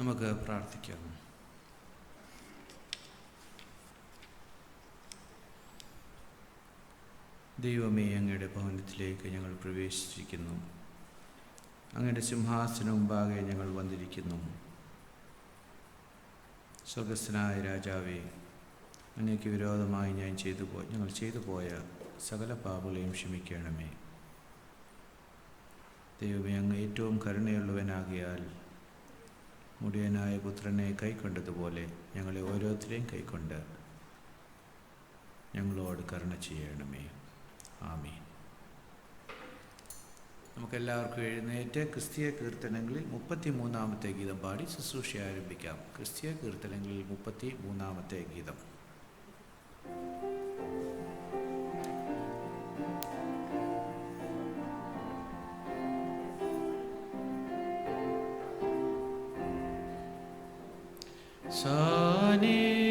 നമുക്ക് പ്രാർത്ഥിക്കാം. ദൈവമേ, അങ്ങയുടെ ഭവനത്തിലേക്ക് ഞങ്ങൾ പ്രവേശിച്ചിരിക്കുന്നു. അങ്ങയുടെ സിംഹാസനം മുമ്പാകെ ഞങ്ങൾ വന്നിരിക്കുന്നു. സ്വർഗസ്ഥനായ രാജാവേ, അങ്ങേക്ക് വിരോധമായി ഞങ്ങൾ ചെയ്തു പോയ സകല പാപങ്ങളെയും ക്ഷമിക്കണമേ. ദൈവമേ, അങ്ങ് ഏറ്റവും കരുണയുള്ളവനാകിയാൽ മുടിയനായ പുത്രനെ കൈക്കൊണ്ടതുപോലെ ഞങ്ങളെ ഓരോരുത്തരെയും കൈക്കൊണ്ട് ഞങ്ങളോട് കരുണ ചെയ്യണമേ. ആമീൻ. നമുക്കെല്ലാവർക്കും എഴുന്നേറ്റ് ക്രിസ്തീയ കീർത്തനങ്ങളിൽ 33-ാമത്തെ ഗീതം പാടി ശുശ്രൂഷ ആരംഭിക്കാം. ക്രിസ്തീയ കീർത്തനങ്ങളിൽ 33-ാമത്തെ ഗീതം. സാന്നിധ്യമാകേണം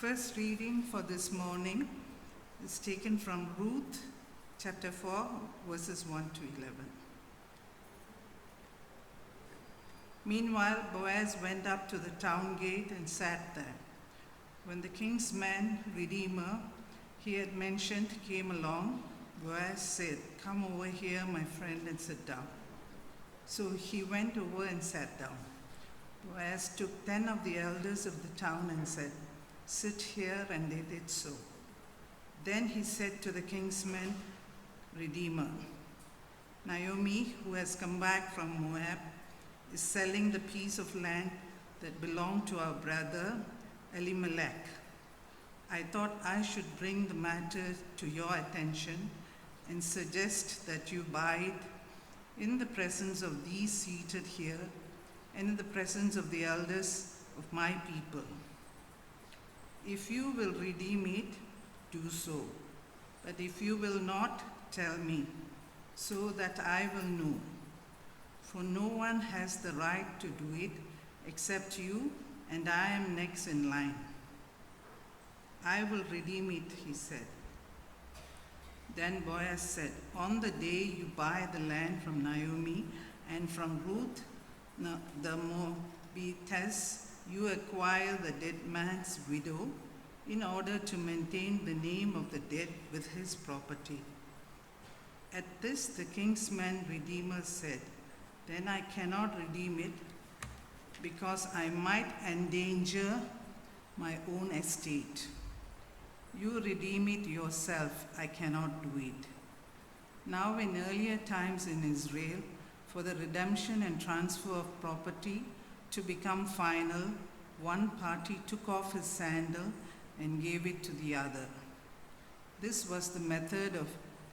first reading for this morning is taken from Ruth chapter 4, verses 1 to 11. Meanwhile, Boaz went up to the town gate and sat there. When the king's man, Redeemer, he had mentioned, came along, Boaz said, "Come over here, my friend, and sit down." So he went over and sat down. Boaz took 10 of the elders of the town and said, "Sit here," and they did so. Then he said to the king's man, Redeemer, "Naomi, who has come back from Moab, is selling the piece of land that belonged to our brother Elimelech. I thought I should bring the matter to your attention and suggest that you buy it in the presence of these seated here and in the presence of the elders of my people. If you will redeem it, do so. But if you will not, tell me, so that I will know. For no one has the right to do it except you, and I am next in line." "I will redeem it," he said. Then Boaz said, "On the day you buy the land from Naomi and from Ruth the Moabitess, you acquire the dead man's widow in order to maintain the name of the dead with his property." At this, the king's man Redeemer said, "Then I cannot redeem it, because I might endanger my own estate. You redeem it yourself, I cannot do it." Now in earlier times in Israel, for the redemption and transfer of property to become final, one party took off his sandal and gave it to the other. This was the method of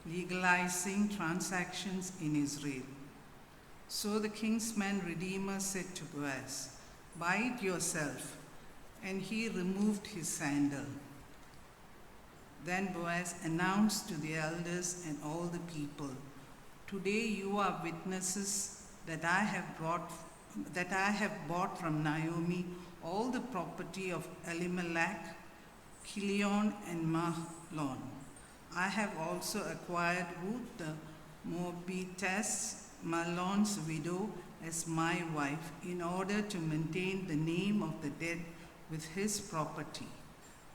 legalizing transactions in Israel. So the king's man Redeemer said to Boaz, "Buy it yourself." And he removed his sandal. Then Boaz announced to the elders and all the people, "Today you are witnesses that I have bought from Naomi all the property of Elimelech, Chilion, and Mahlon. I have also acquired Ruth the Moabitess, Mahlon's widow, as my wife, in order to maintain the name of the dead with his property,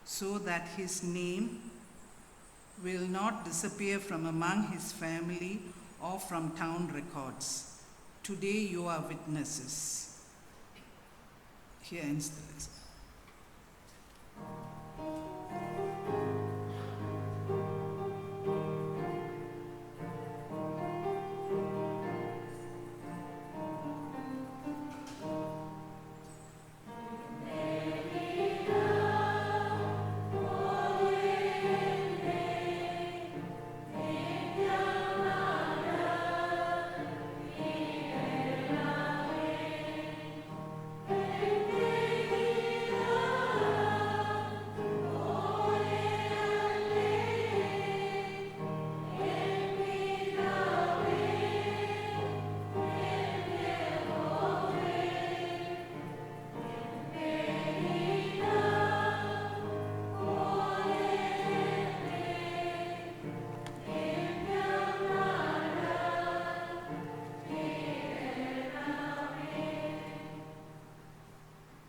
so that his name will not disappear from among his family or from town records. Today you are witnesses." Here ends the lesson.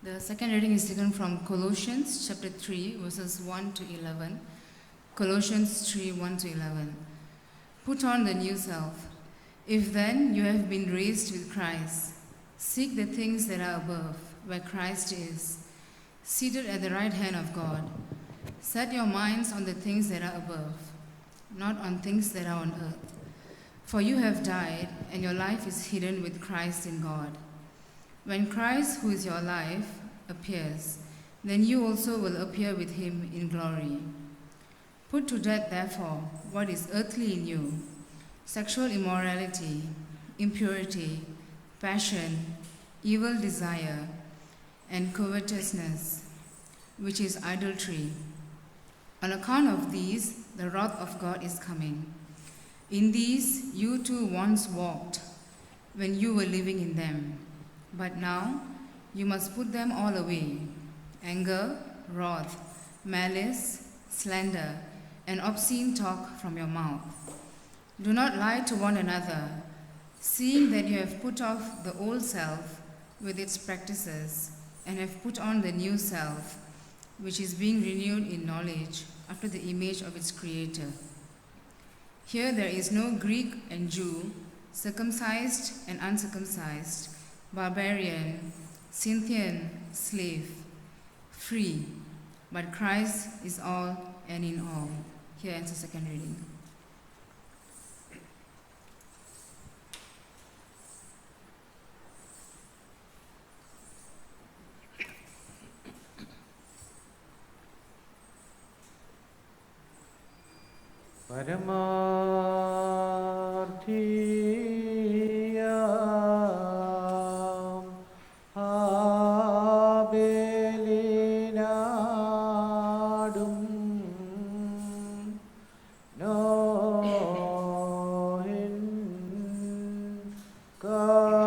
The second reading is taken from Colossians chapter 3, verses 1 to 11. Colossians 3, 1 to 11. "Put on the new self. If then you have been raised with Christ, seek the things that are above, where Christ is, seated at the right hand of God. Set your minds on the things that are above, not on things that are on earth. For you have died, and your life is hidden with Christ in God. When Christ, who is your life, appears, then you also will appear with him in glory. Put to death, therefore, what is earthly in you: sexual immorality, impurity, passion, evil desire, and covetousness, which is idolatry. On account of these, the wrath of God is coming. In these you too once walked when you were living in them. But now you must put them all away: anger, wrath, malice, slander, and obscene talk from your mouth. Do not lie to one another, seeing that you have put off the old self with its practices, and have put on the new self, which is being renewed in knowledge after the image of its Creator. Here there is no Greek and Jew, circumcised and uncircumcised, barbarian, Scythian, slave, free, but Christ is all and in all. Here ends the second reading. പരമാർത്ഥിയാം ഹാബേലിനാടും Nohin കാഴ്ചയും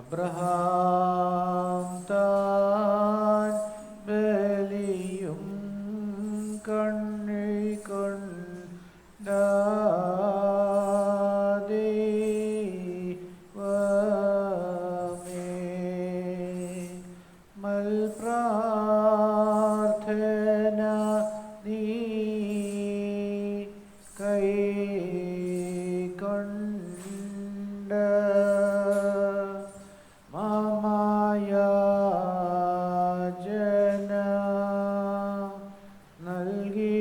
Abraham താൻ ബലിയും മൽപ്രാർത്ഥന നീ കൈക്കൊണ്ട് മാമായാചന നൽകിയിടണമേ.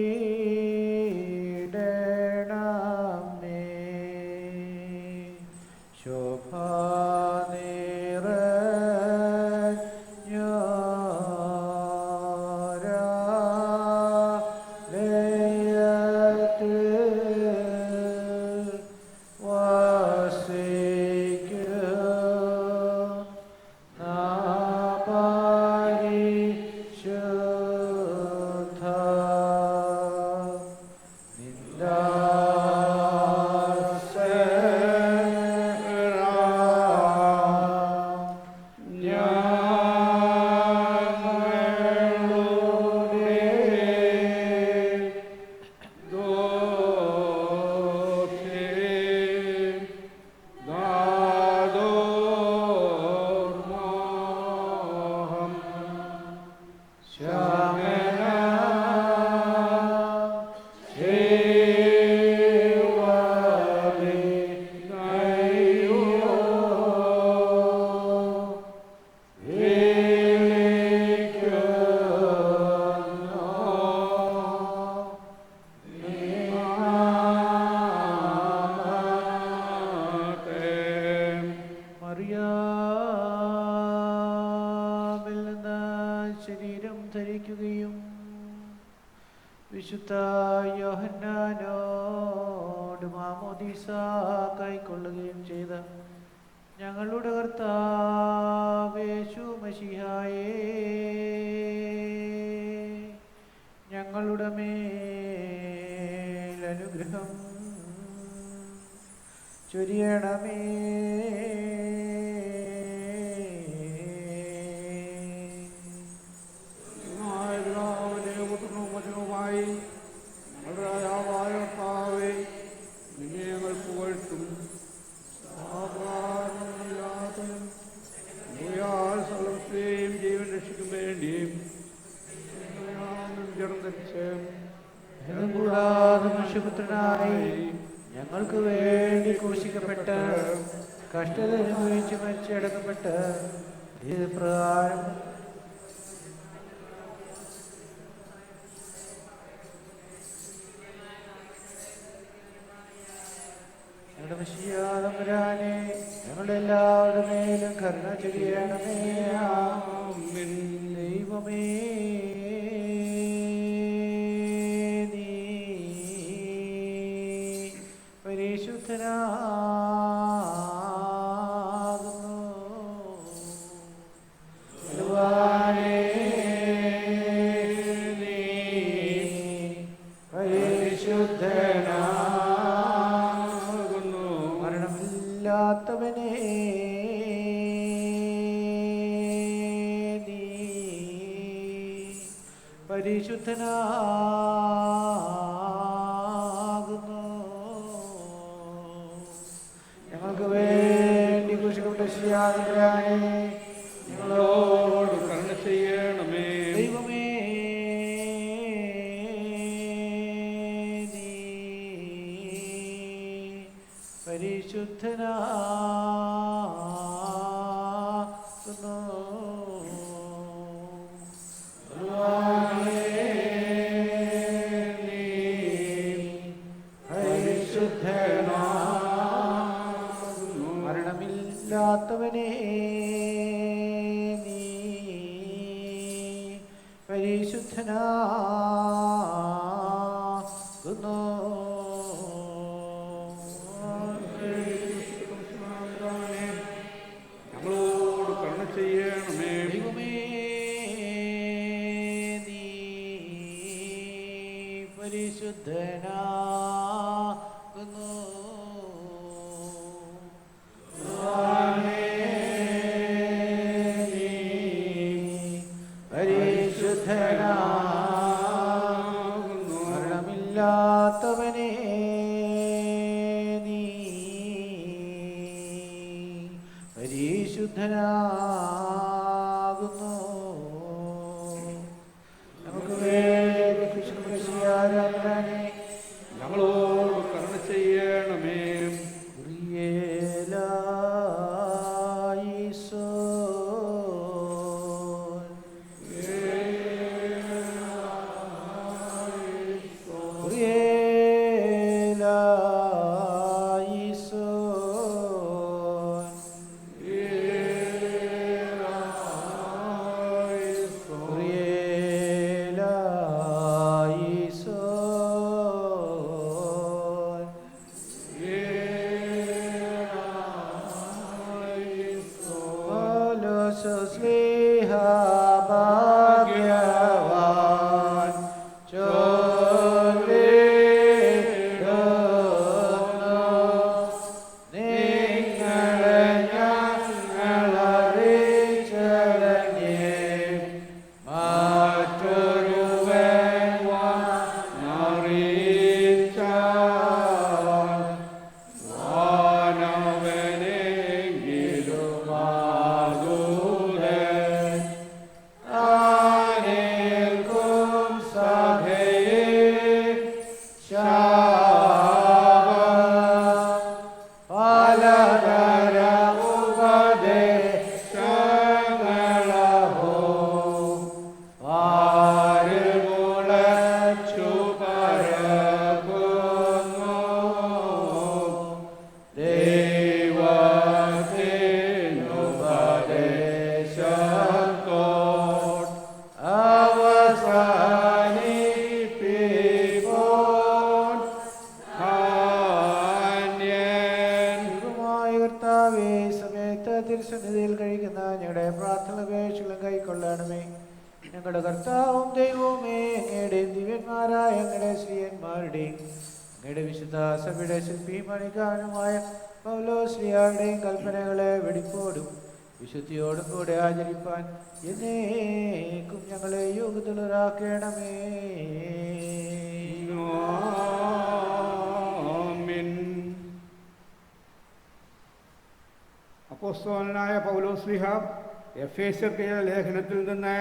ശരീരം ധരിക്കുകയും വിശുദ്ധ യോഹന്നാനോട് മാമോദീസ കൈക്കൊള്ളുകയും ചെയ്ത ഞങ്ങളുടെ കർത്താവ് യേശു മശിഹായേ, ഞങ്ങളുടെ മേൽ അനുഗ്രഹം ചൊരിയണമേ. കൂടാതെ മനുഷ്യപുത്രനായി ഞങ്ങൾക്ക് വേണ്ടി ക്രൂശിക്കപ്പെട്ട് കഷ്ടത അനുഭവിച്ച് മരിച്ചടക്കപ്പെട്ട് ഇത് പ്രകാരം ഞങ്ങളുടെ മശിയാതമ്പുരാനെ ഞങ്ങളുടെ എല്ലാവരുടെ മേലും കരുണ ചൊരിയണമേ. ആമേൻ. ദൈവമേ, പരിശുദ്ധനാകുന്നു. ഭഗവാനേ, നീ പരിശുദ്ധനാകുന്നു. മരണമില്ലാത്തവനേ, മിശിഹാതമ്പുരാനെ ഞങ്ങളോട് കരുണ ചെയ്യണമേ. ദൈവമേ നീ പരിശുദ്ധനാകുന്നു. മരണമില്ലാത്തവനെ നീ പരിശുദ്ധനാകുന്നു. ഞങ്ങളോട് കരുണ ചെയ്യണമേ. ദൈവമേ നീ പരിശുദ്ധനാകുന്നു. മരണമില്ലാത്തവനെ നീ പരിശുദ്ധനാകുന്നു. നമുക്ക് വേണ്ടി കൃഷ്ണനെ ഞങ്ങളോട് കരുണ ചെയ്യണമേ. ഭാഗ്യവാൻ നിങ്ങളെ ഞങ്ങളറിയിച്ചതന്നെ മറ്റൊരുവൻ തിരുസന്നിധിയിൽ കഴിക്കുന്ന ഞങ്ങളുടെ പ്രാർത്ഥന അപേക്ഷകളും കൈക്കൊള്ളണമേ. ഞങ്ങളുടെ കർത്താവും ദൈവവുമേ, അങ്ങയുടെ ദിവ്യന്മാരായ ഞങ്ങളുടെ ശ്രീയന്മാരുടെയും അങ്ങയുടെ വിശുദ്ധ സഭയുടെ ശില്പിയും പണിക്കാരനുമായ പൗലോസ്ലിയാരുടെയും കൽപ്പനകളെ വെടിപ്പോടും വിശുദ്ധിയോടും കൂടെ ആചരിപ്പാൻ എന്നേക്കും ഞങ്ങളെ യോഗ്യതയുള്ളവരാക്കണമേ. അപ്പോസ്തലനായ പൗലോസ്ലീഹ എഫേസ്യർക്ക് ലേഖനത്തിൽ നിന്ന്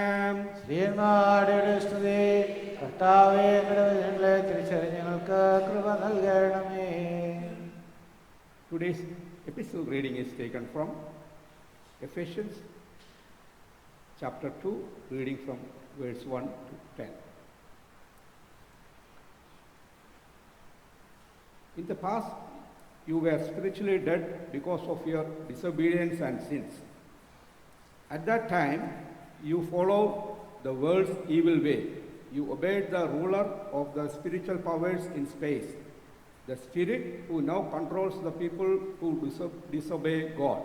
ശ്രീയന്മാരുടെ സ്തുതി. കർത്താവേ, ഞങ്ങളെ തിരിച്ചറിഞ്ഞ് ഞങ്ങൾക്ക് കൃപ നൽകണമേ. Today's epistle reading is taken from Ephesians chapter 2, reading from verse 1 to 10. In the past, you were spiritually dead because of your disobedience and sins. At that time, you followed the world's evil way. You obeyed the ruler of the spiritual powers in space, the spirit who now controls the people who disobey God.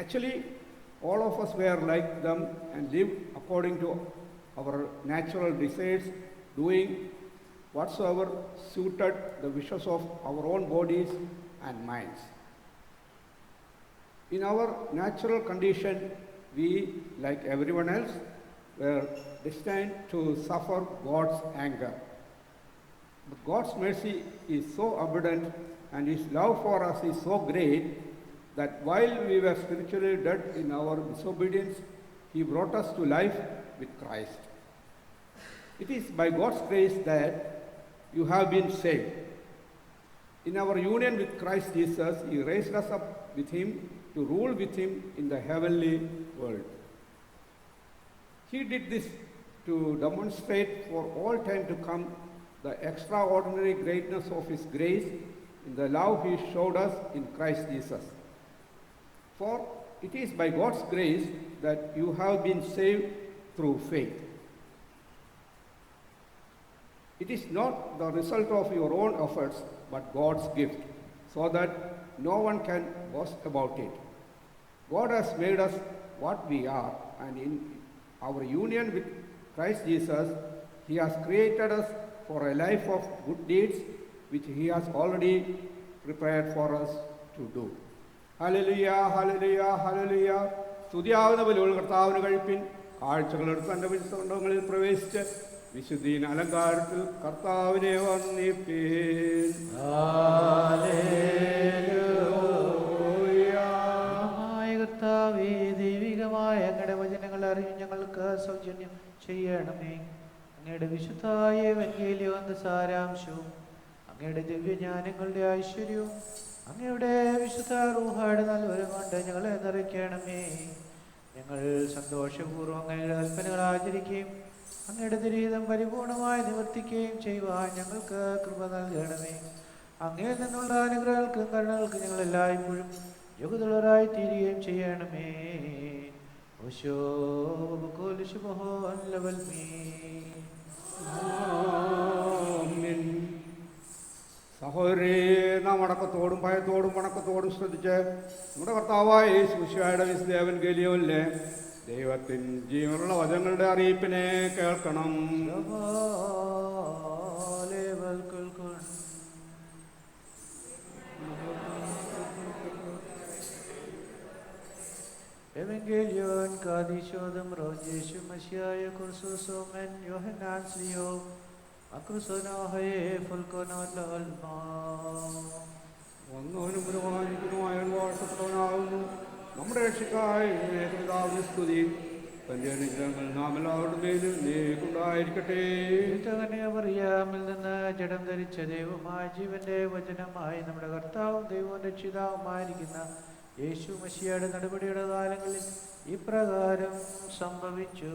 Actually, all of us were like them and lived according to our natural desires, doing whatsoever suited the wishes of our own bodies and minds. In our natural condition, we, like everyone else, were destined to suffer God's anger. But God's mercy is so abundant and His love for us is so great that while we were spiritually dead in our disobedience, he brought us to life with Christ. It is by God's grace that you have been saved. In our union with Christ Jesus, he raised us up with him to rule with him in the heavenly world. He did this to demonstrate for all time to come the extraordinary greatness of his grace in the love he showed us in Christ Jesus. For it is by God's grace that you have been saved through faith. It is not the result of your own efforts, but God's gift, so that no one can boast about it. God has made us what we are, and in our union with Christ Jesus, he has created us for a life of good deeds, which he has already prepared for us to do. Hallelujah, hallelujah, hallelujah. സ്തുതിയാവുന്ന ബലികൾ കർത്താവിന് കഴിപ്പിൻ. കാഴ്ചകളെടുത്ത് തൻ്റെ വിശുദ്ധങ്ങളിൽ പ്രവേശിച്ച് വിശുദ്ധീന അലങ്കാരത്തിൽ കർത്താവിനെ വന്ദിപ്പീൻ. കർത്താവേ, ദൈവികമായ അങ്ങയുടെ വചനങ്ങൾ അറിയും ഞങ്ങൾക്ക് സൗജന്യം ചെയ്യണമേ. അങ്ങയുടെ വിശുദ്ധായ എവൻഗേലിയോന്റെ സാരാംശവും അങ്ങയുടെ ദിവ്യജ്ഞാനങ്ങളുടെ ഐശ്വര്യവും അങ്ങയുടെ വിശുദ്ധ റൂഹായുടെ നൽവരം കൊണ്ട് ഞങ്ങളെ നിറയ്ക്കണമേ. ഞങ്ങൾ സന്തോഷപൂർവ്വം അങ്ങയുടെ കൽപ്പനകൾ ആചരിക്കുകയും അങ്ങയുടെ ദുരിതം പരിപൂർണമായി നിവർത്തിക്കുകയും ചെയ്യുവാൻ ഞങ്ങൾക്ക് കൃപ നൽകണമേ. അങ്ങയിൽ നിന്നുള്ള അനുഗ്രഹങ്ങൾക്കും കരുണകൾക്കും ഞങ്ങൾ എല്ലായ്പ്പോഴും യോഗ്യതയുള്ളവരായി തീരുകയും ചെയ്യണമേ. സഹോദരേ, നാം അടക്കത്തോടും ഭയത്തോടും വണക്കത്തോടും ശ്രദ്ധിച്ച് നമ്മുടെ കർത്താവായ യേശുമിശിഹായുടെ വിശുദ്ധ എവൻഗേലിയോനിലെ ദൈവത്തിൻ ജീവനുള്ള വചനങ്ങളുടെ അറിയിപ്പിനെ കേൾക്കണം. Evangelion kadishodam rojeshu masiaya kursuso men Yohanan sliyo akrusono haye fulkono lalma. ഒന്നവനും ഗുരുവായിരിക്കുന്നതുമായ വാഴ്ത്തപ്പെട്ടവനാകുന്നു നമ്മുടെ രക്ഷക്കായി പിതാവിന് സ്തുതി. തന്റെ അനുഗ്രഹങ്ങൾ നാം എല്ലാവരുടെ മേലും നീക്കുണ്ടായിരിക്കട്ടെ. അറിയാമിൽ നിന്ന് ജഡം ധരിച്ച ദൈവമായ ജീവന്റെ വചനമായി നമ്മുടെ കർത്താവും ദൈവവും രക്ഷിതാവുമായിരിക്കുന്ന യേശു മശിഹയുടെ നടപടിയുടെ കാലങ്ങളിൽ ഇപ്രകാരം സംഭവിച്ചു.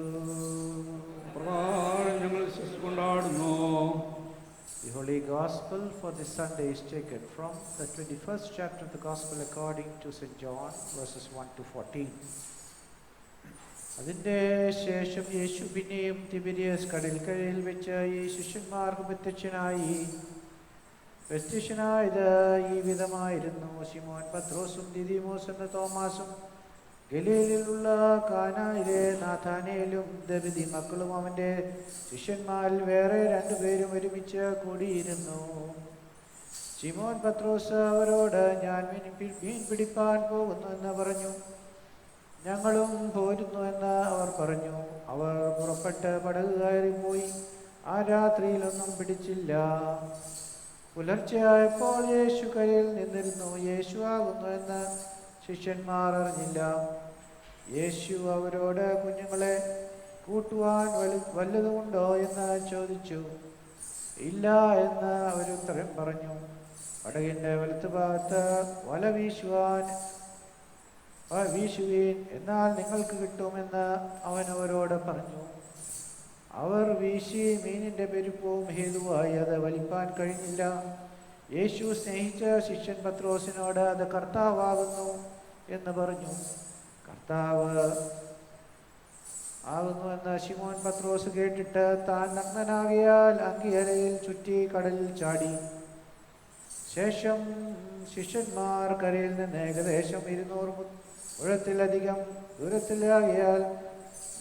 ഞങ്ങൾ വിശ്വസിക്കൊണ്ടാടുന്നു. The Holy Gospel for this Sunday is taken from the 21st chapter of the Gospel according to St. John, verses 1 to 14. അതിൻ്റെ ശേഷം യേശു പിന്നെയും തിബിരിയസ് കടൽക്കരയിൽ വെച്ച് ഈ ശിഷ്യന്മാർക്ക് പ്രത്യക്ഷനായത് ഈ വിധമായിരുന്നു. ശിമോൻ പത്രോസും ദിദിമോസ് എന്ന തോമാസും ഗലീലയിലുള്ള കാനായിലെ നാഥാനേലും ദബിദി മക്കളും അവൻ്റെ ശിഷ്യന്മാരിൽ വേറെ രണ്ടുപേരും ഒരുമിച്ച് കൂടിയിരുന്നു. ശിമോൻ പത്രോസ് അവരോട്, ഞാൻ മീൻ പിടിപ്പാൻ പോകുന്നു എന്ന് പറഞ്ഞു. ഞങ്ങളും പോരുന്നു എന്ന് അവർ പറഞ്ഞു. അവർ പുറപ്പെട്ട് പടക് കയറിപ്പോയി. ആ രാത്രിയിലൊന്നും പിടിച്ചില്ല. പുലർച്ചെയായപ്പോൾ യേശു കരയിൽ നിന്നിരുന്നു. യേശു ആകുന്നു എന്ന് ശിഷ്യന്മാർ അറിഞ്ഞില്ല. യേശു അവരോട്, കുഞ്ഞുങ്ങളെ കൂട്ടുവാൻ വല്ലതുമുണ്ടോ എന്ന് ചോദിച്ചു. ഇല്ല എന്ന് അവരുത്തരം പറഞ്ഞു. പടകിൻ്റെ വലത്തുഭാഗത്ത് വല വീശുവീൻ, എന്നാൽ നിങ്ങൾക്ക് കിട്ടുമെന്ന് അവൻ അവരോട് പറഞ്ഞു. അവർ വീശി, മീനിൻ്റെ പെരുപ്പവും ഹേതുവായി അത് വലിപ്പാൻ കഴിഞ്ഞില്ല. യേശു സ്നേഹിച്ച ശിഷ്യൻ പത്രോസിനോട്, അത് കർത്താവാകുന്നു എന്ന് പറഞ്ഞു. കർത്താവ് ആകുന്നു എന്ന് ശിമോൻ പത്രോസ് കേട്ടിട്ട് താൻ നഗ്നനാകിയാൽ അങ്കിയരയിൽ ചുറ്റി കടലിൽ ചാടി. ശേഷം ശിഷ്യന്മാർ കരയിൽ നിന്ന് ഏകദേശം 200 മുഴത്തിലധികം ദൂരത്തിലാകിയാൽ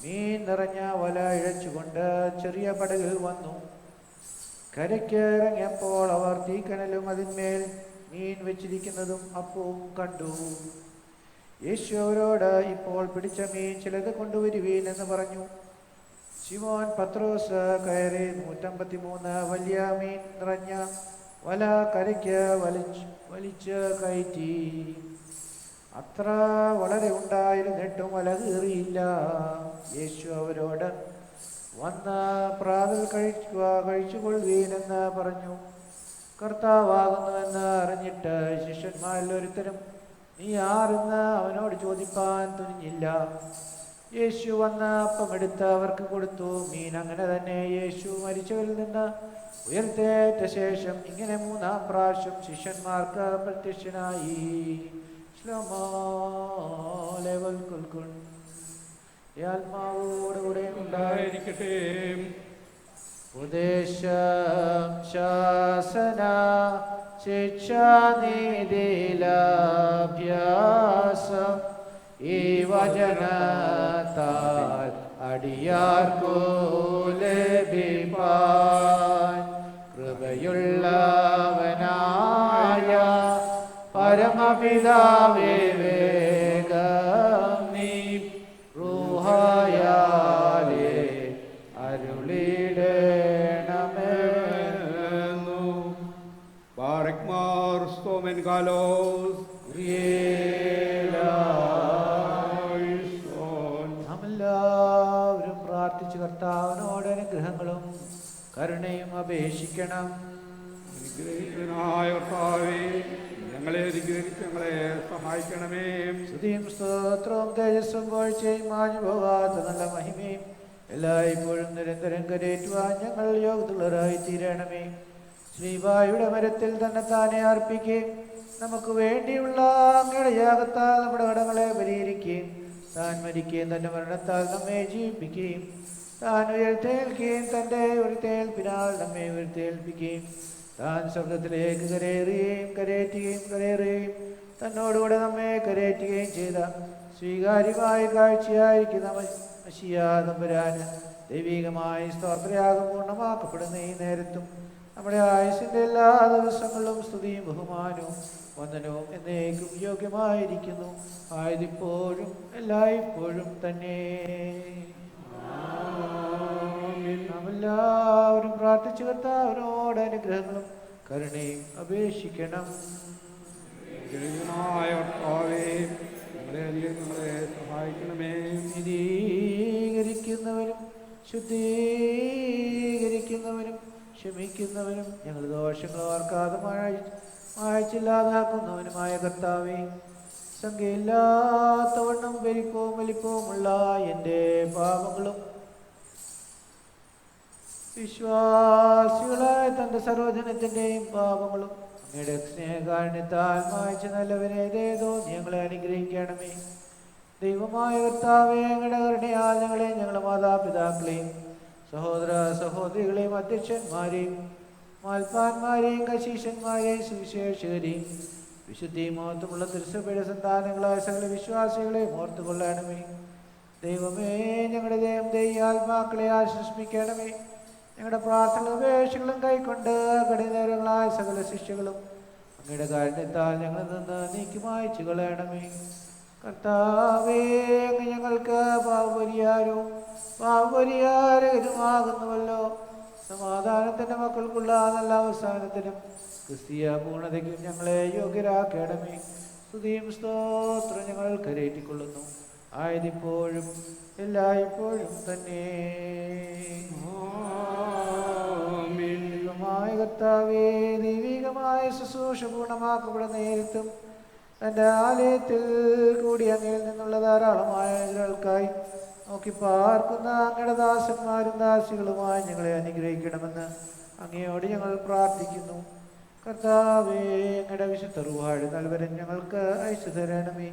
മീൻ നിറഞ്ഞ വല ഇഴച്ചുകൊണ്ട് ചെറിയ പടകിൽ വന്നു. കരയ്ക്ക് ഇറങ്ങിയപ്പോൾ അവർ തീക്കനലും അതിന്മേൽ മീൻ വെച്ചിരിക്കുന്നതും അപ്പവും കണ്ടു. യേശു അവരോട്, ഇപ്പോൾ പിടിച്ച മീൻ ചിലത് കൊണ്ടുവരുവീൻ എന്ന് പറഞ്ഞു. ശിമോൻ പത്രോസ് കയറി 153 വലിയ മീൻ നിറഞ്ഞ വല കരയ്ക്ക് വലിച്ച് കയറ്റി. അത്ര വളരെ ഉണ്ടായിരുന്നിട്ടും വല കീറിയില്ല. യേശു അവരോട്, വന്ന് പ്രാതൽ കഴിച്ചുകൊള്ളുവീനെന്ന് പറഞ്ഞു. കർത്താവാകുന്നുവെന്ന് അറിഞ്ഞിട്ട് ശിഷ്യന്മാരിൽ ഒരുത്തരും നീ ആരെന്ന് അവനോട് ചോദിപ്പാൻ തുനിഞ്ഞില്ല. യേശു വന്ന് അപ്പമെടുത്ത് അവർക്ക് കൊടുത്തു. മീൻ അങ്ങനെ തന്നെ. യേശു മരിച്ചവരിൽ നിന്ന് ഉയർത്തെറ്റ ശേഷം ഇങ്ങനെ 3-ാം പ്രാവശ്യം ശിഷ്യന്മാർക്ക് പ്രത്യക്ഷനായി. ആത്മാവോടുകൂടെ ഉണ്ടായിരിക്കട്ടെ. ഉപദേശം ശാസന ശിക്ഷാനിധിലഭ്യാസം ഈ വചനത്താൽ അടിയാർക്കു ലഭിപ്പാൻ കൃപയുള്ളവനായ പരമപിതാവേ വേഗം നീ റൂഹായാലേ അരുളിടേണമെന്നു. ബാറക് മാർ സ്തോമൻ കാലോസ് നാമെല്ലാവരും പ്രാർത്ഥിച്ചു കർത്താവിനോട് അനുഗ്രഹങ്ങളും കരുണയും അപേക്ഷിക്കണം. അനുഗ്രഹിക്കനായ കർത്താവേ, ഞങ്ങളെ അനുഗ്രഹിച്ച് ഞങ്ങളെ സഹായിക്കണമേ. സ്തുതിയും സ്തോത്രവും തേജസ്സും വാഴ്ചയും മാഞ്ഞു പോകാത്ത നല്ല മഹിമയും എല്ലായ്പ്പോഴും നിരന്തരം കരേറ്റുവാൻ ഞങ്ങൾ യോഗ്യതയുള്ളവരായി തീരണമേ. ശ്രീവായുടെ മരത്തിൽ തന്നെ താനെ അർപ്പിക്കുകയും നമുക്ക് വേണ്ടിയുള്ള അങ്ങയുടെ യാഗത്താൽ നമ്മുടെ കടങ്ങളെ പരിഹരിക്കുകയും താൻ മരിക്കുകയും തന്റെ മരണത്താൽ നമ്മെ ജീവിപ്പിക്കുകയും താൻ ഉയർത്തെഴുന്നേൽക്കുകയും തൻ്റെ ഉയർത്തെഴുന്നേൽപ്പിനാൽ നമ്മെ ഉയർത്തെഴുന്നേൽപ്പിക്കുകയും താൻ സ്വർഗത്തിലേക്ക് കരേറ്റുകയും തന്നോടുകൂടെ നമ്മെ കരേറ്റുകയും ചെയ്ത സ്വീകാര്യമായ കാഴ്ചയായിരിക്കുന്ന മശിഹാ തമ്പുരാന് ദൈവികമായി സ്തോത്രയാഗം പൂർണ്ണമാക്കപ്പെടുന്ന ഈ നേരത്തും നമ്മുടെ ആയുസ്സിൻ്റെ എല്ലാ ദിവസങ്ങളിലും സ്തുതിയും ബഹുമാനവും വന്ദനവും എന്നേക്കും യോഗ്യമായിരിക്കുന്നു. ആയതിപ്പോഴും എല്ലായ്പ്പോഴും തന്നെ. നാമെല്ലാവരും പ്രാർത്ഥിച്ചു കർത്താവിനോട് അനുഗ്രഹങ്ങളും കരുണയും അപേക്ഷിക്കണം. ഞങ്ങളെ സഹായിക്കണമേ. നീതീകരിക്കുന്നവനും ശുദ്ധീകരിക്കുന്നവനും ക്ഷമിക്കുന്നവനും ഞങ്ങൾ ദോഷങ്ങൾ ഓർക്കാതെ മായ്ച്ചില്ലാതാക്കുന്നവനുമായ കർത്താവേ, സംഖ്യയില്ലാത്തവണ്ണം വലിപ്പവും വലിപ്പവുമുള്ള എൻ്റെ പാപങ്ങളും വിശ്വാസികളായ തൻ്റെ സർവ്വജനത്തിൻ്റെയും പാപങ്ങളും അങ്ങയുടെ സ്നേഹകാരുണ്യത്താൽ മായ്ച്ച നല്ലവനെ ഏതേതോ ഞങ്ങളെ അനുഗ്രഹിക്കണമേ. ദൈവമായ കർത്താവേ, അങ്ങയുടെ കരുണയാൽ ഞങ്ങളുടെ മാതാപിതാക്കളെയും സഹോദര സഹോദരികളെയും അധ്യക്ഷന്മാരെയും മാൽപ്പാന്മാരെയും കശീശന്മാരെയും സുവിശേഷകരെയും വിശുദ്ധിയും മഹത്വമുള്ള തിരുസഭയുടെ സന്താനങ്ങളായ സകല വിശ്വാസികളെയും ഓർത്തുകൊള്ളണമേ. ദൈവമേ, ഞങ്ങളുടെ ആത്മാക്കളെ ആശ്വസിപ്പിക്കണമേ. ഞങ്ങളുടെ പ്രാർത്ഥനകളും അപേക്ഷകളും കൈക്കൊണ്ട് കഠിനങ്ങളായ സകല ശിക്ഷകളും അങ്ങയുടെ കാരുണ്യത്താൽ ഞങ്ങളിൽ നിന്ന് നീക്കി മായ്ച്ചു കളയണമേ. കർത്താവേ, അങ്ങ് ഞങ്ങൾക്ക് പാപപരിഹാരകനുമാകുന്നുവല്ലോ. സമാധാനത്തിൻ്റെ മക്കൾക്കുള്ള നല്ല അവസാനത്തിനും ക്രിസ്തീയ പൂർണ്ണതയ്ക്കും ഞങ്ങളെ യോഗ്യരാക്കണമേ. സ്തുതിയും സ്തോത്രം ഞങ്ങൾ കരേറ്റിക്കൊള്ളുന്നു. ആയതിപ്പോഴും എല്ലായ്പ്പോഴും തന്നെ. ദൈവമായ കർത്താവേ, ദൈവികമായ ശുശ്രൂഷ പൂർണ്ണമാക്കപ്പെടുന്ന നേരത്തും തൻ്റെ ആലയത്തിൽ കൂടി അങ്ങയിൽ നിന്നുള്ള ധാരാളമായ ഇതികൾക്കായി നോക്കി പാർക്കുന്ന അങ്ങയുടെ ദാസന്മാരും ദാസികളുമായി ഞങ്ങളെ അനുഗ്രഹിക്കണമെന്ന് അങ്ങയോട് ഞങ്ങൾ പ്രാർത്ഥിക്കുന്നു. കർത്താവേ, അങ്ങയുടെ വിശുദ്ധ റൂഹായുടെ നൽവരം ഞങ്ങൾക്ക് അയച്ചു തരണമേ.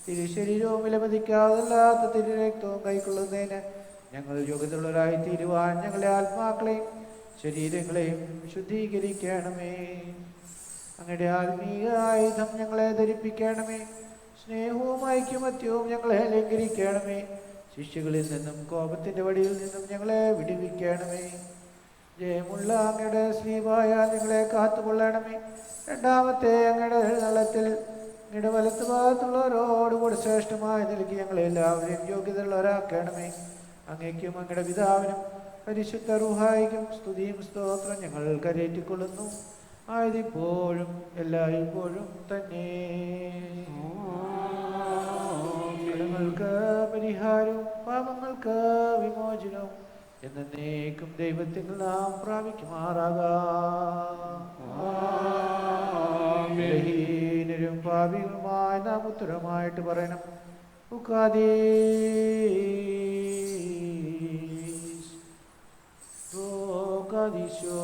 തിരുശരീരവും വിലമതിക്കാതല്ലാത്ത തിരുരക്തവും കൈക്കൊള്ളുന്നതിന് ഞങ്ങൾ യോഗ്യതയുള്ളവരായി തീരുവാൻ ഞങ്ങളുടെ ആത്മാക്കളെയും ശരീരങ്ങളെയും ശുദ്ധീകരിക്കണമേ. അങ്ങയുടെ ആത്മീയ ആയുധം ഞങ്ങളെ ധരിപ്പിക്കണമേ. സ്നേഹവും ഐക്യമത്യവും ഞങ്ങളെ അലങ്കരിക്കണമേ. ശിഷ്യകളിൽ നിന്നും കോപത്തിൻ്റെ വടിയിൽ നിന്നും ഞങ്ങളെ വിടുവിക്കണമേ. ജയമുള്ള അങ്ങയുടെ സ്നേഹമായാൽ ഞങ്ങളെ കാത്തുകൊള്ളണമേ. രണ്ടാമത്തെ അങ്ങയുടെ എഴുന്നള്ളത്തിൽ അങ്ങയുടെ വലത്ത് ഭാഗത്തുള്ളവരോടുകൂടി ശ്രേഷ്ഠമായി നൽകി ഞങ്ങളെ എല്ലാവരെയും യോഗ്യതയുള്ളവരാക്കണമേ. അങ്ങയ്ക്കും അങ്ങയുടെ പിതാവിനും പരിശുദ്ധ റൂഹായിക്കും സ്തുതിയും സ്തോത്രം ഞങ്ങൾ കരേറ്റിക്കൊള്ളുന്നു. ആയതിപ്പോഴും എല്ലായ്പ്പോഴും തന്നെ. കടങ്ങൾക്ക് പരിഹാരവും പാപങ്ങൾക്ക് വിമോചനവും എന്നേക്കും ദൈവത്തിൽ നാം പ്രാപിക്കുമാറാകാം. ബലഹീനരും പാപികളുമായ നാം ഉത്തരമായിട്ട് പറയണം. ഉക്കാദീസ് റോകാദീശോ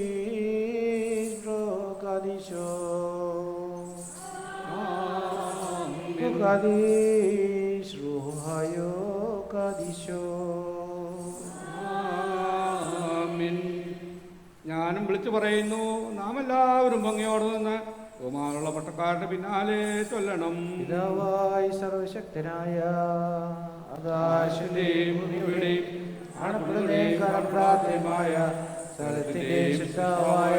ഉക്കാദീസ് റോകാദീശോ ഉക്കാദീസ് റോഹായോ കാദീശോ. ഞാനും വിളിച്ചു പറയുന്നു, നാം എല്ലാവരും ഭംഗിയോടെ നിന്ന് ബഹുമാനുള്ള പട്ടക്കാരുടെ പിന്നാലെ ചൊല്ലണം. പിതാവായി സർവശക്തനായ ആകാശത്തിന്റെയും ഭൂമിയുടെയും അണുക്കളുടെയും കടപ്രാപ്യമായ സ്ഥലത്തിന്റെയും ശിഷ്ടാവായ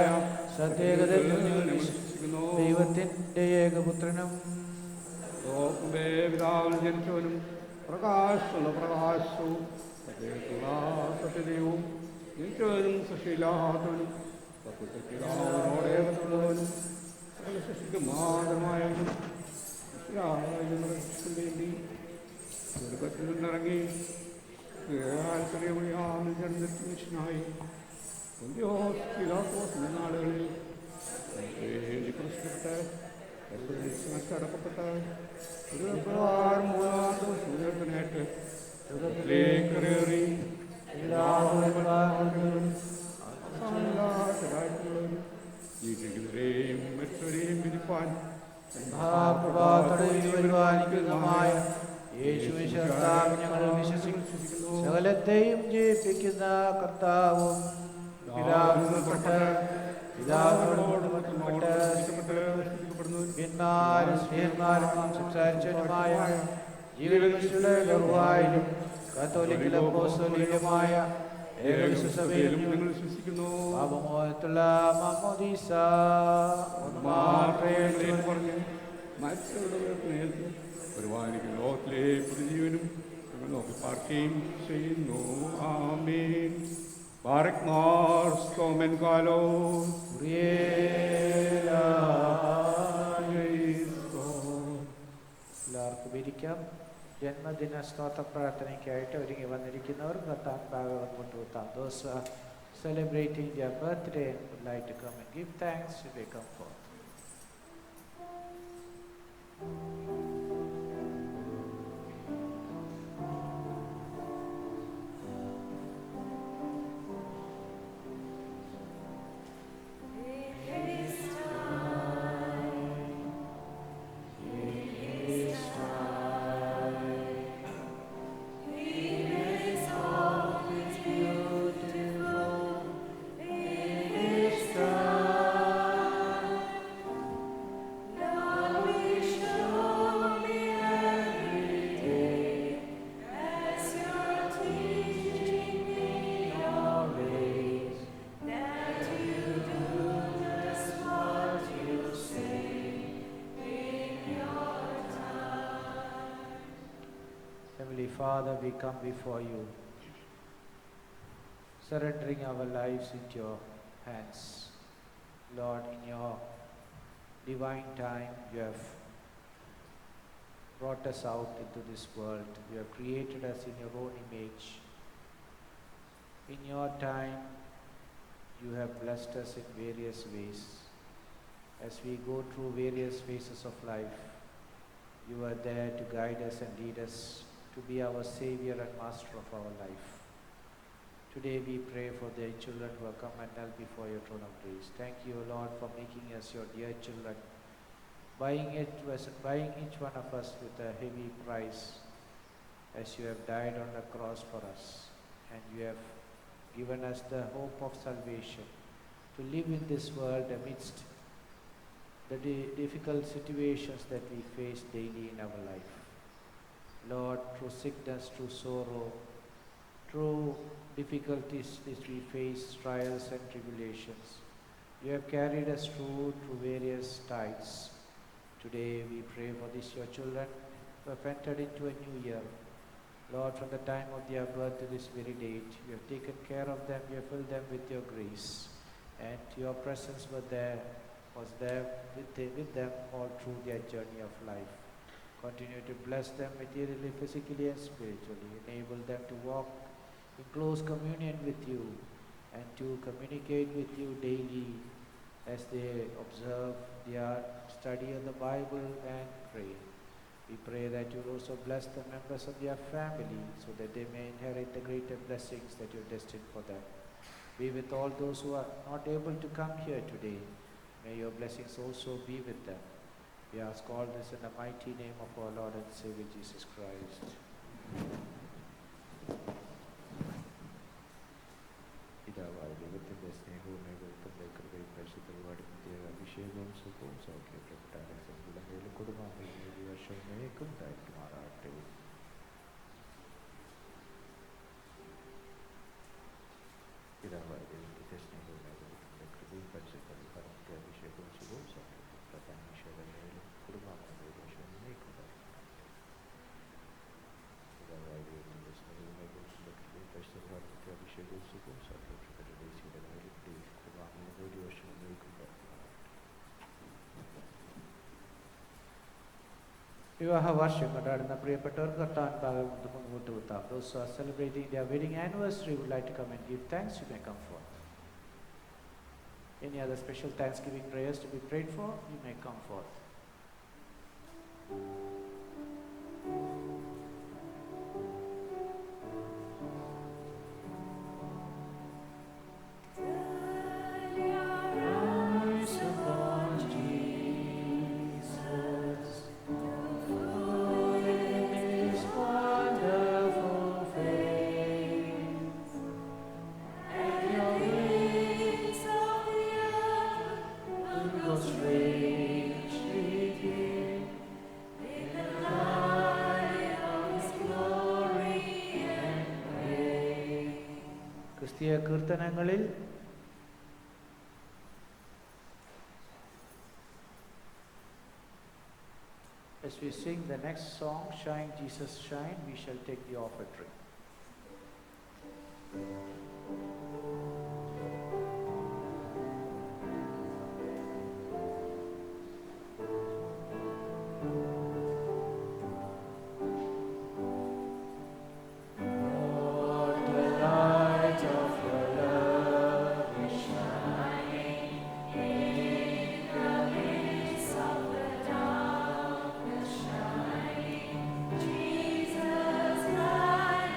സത്യേകതയിൽ വിശ്വസിക്കുന്നു. ദൈവത്തിന്റെ ഏകപുത്രനും പിതാവിൽ ജനിച്ചവനും പ്രകാശമുള്ള പ്രകാശവും സത്യത്തിലുള്ള സത്യതയും ജനിച്ചവനും സൃഷ്ടിയില്ലാത്തവനും സത്യത്തിലാവനോടേവനുള്ളവനും സകല സൃഷ്ടിക്ക് മാതൃമായവനും വേണ്ടി സ്വർഗത്തിൽ നിന്നിറങ്ങി മനുഷ്യനായി നാളുകളിൽ വേണ്ടി പ്രശ്നപ്പെട്ട് അടക്കപ്പെട്ട് ഒരു മൂന്നാം ദിവസം ഉയർത്തനായിട്ട് ലേക്കറേറി ജീവിക്കുന്നവരെയും മറ്റവരെയും വിധിപ്പാൻ വരുവാനിക്കുന്നതുമായ യേശുവിനെ ഞങ്ങൾ വിശ്വസിക്കുന്നു. സകലത്തെയും ജയിപ്പിക്കുന്ന കർത്താവും പിതാവിനോട് പിന്മാരും സ്നേഹന്മാരും സംസാരിച്ചവനുമായ ജീവിതത്തിലെ ബഹുവായും കത്തോലിക്കൽ അപ്പോസ്തലികമായ ഏകവിശ്വസഭയിലും ഞങ്ങൾ വിശ്വസിക്കുന്നു. പാപമോചനത്തിലുള്ള മാമോദീസ പറഞ്ഞ് മറ്റുള്ളവർക്ക് നേരത്തെ പരിപാലിക്കുന്ന ലോകത്തിലെ പുതുജീവനും ഞങ്ങൾ നോക്കി പാർക്കുകയും ചെയ്യുന്നു. ആമേൻ. ബാരക് മാർ സ്തോമൻ കാലോ എല്ലാവർക്കും ഇരിക്കാം. ജന്മദിന സ്തോത്ര പ്രാർത്ഥനയ്ക്കായിട്ട് ഒരുങ്ങി വന്നിരിക്കുന്നവർ കത്താൻ Bhagwat കൊണ്ടുവത്താം. Those celebrating their birthday would like to come and give thanks if they come forth. Father, we come before you, surrendering our lives into your hands. Lord, in your divine time, you have brought us out into this world. You have created us in your own image. In your time, you have blessed us in various ways. As we go through various phases of life, you are there to guide us and lead us, to be our Savior and Master of our life. Today we pray for the children who have come and knelt before your throne of grace. Thank you, Lord, for making us your dear children, buying each one of us with a heavy price, as you have died on the cross for us, and you have given us the hope of salvation, to live in this world amidst the difficult situations that we face daily in our life. Lord, through sickness, through sorrow, through difficulties that we face, trials and tribulations, you have carried us through various tides. Today we pray for these your children who have entered into a new year. Lord, from the time of their birth to this very date, you have taken care of them, you have filled them with your grace, and your presence was there with them all through their journey of life. Continue to bless them materially, physically, and spiritually. Enable them to walk in close communion with you and to communicate with you daily as they observe their study of the Bible and pray. We pray that you will also bless the members of their family so that they may inherit the greater blessings that you have destined for them. Be with all those who are not able to come here today. May your blessings also be with them. We ask all this in the mighty name of our Lord and Savior Jesus Christ. പിതാവായ ദൈവത്തിൻ്റെ സ്നേഹവും ഏകത്വത്തിൻ്റെ കൃപയും പരിശുദ്ധ അഭിഷേകവും സുഖവും സൗഖ്യപ്പെട്ട കുടുംബാംഗങ്ങളും ഈ വർഷം മേക്കും ഉണ്ടായിരിക്കുമാറാകട്ടെ. പിതാവായ ദൈവത്തിൻ്റെ സ്നേഹവും ഏകത്വത്തിൻ്റെ കൃപയും പരിശുദ്ധ അഭിഷേകവും സുഖവും സൗഖ്യപ്പെട്ട കുടുംബാംഗങ്ങളും ഈ വർഷം മേക്കും പിതാവായ ദൈവത്തിൻ്റെ സ്നേഹവും ഏകത്വത്തിൻ്റെ കൃപയും പരിശുദ്ധ അഭിഷേകവും സുഖവും സൗഖ്യപ്പെട്ട വിവാഹ വാർഷികം കൊണ്ടാടുന്ന പ്രിയപ്പെട്ടവർ കർത്താൻ ഭാഗം മുന്നോട്ട് വെത്താം. Those who are celebrating their wedding anniversary would like to come and give thanks, you may come forth. Any other special Thanksgiving prayers to be prayed for, you may come forth. ക്രിസ്തീയ കീർത്തനങ്ങളിൽ as we sing the next song, Shine Jesus Shine, we shall take the offertory. Jesus, light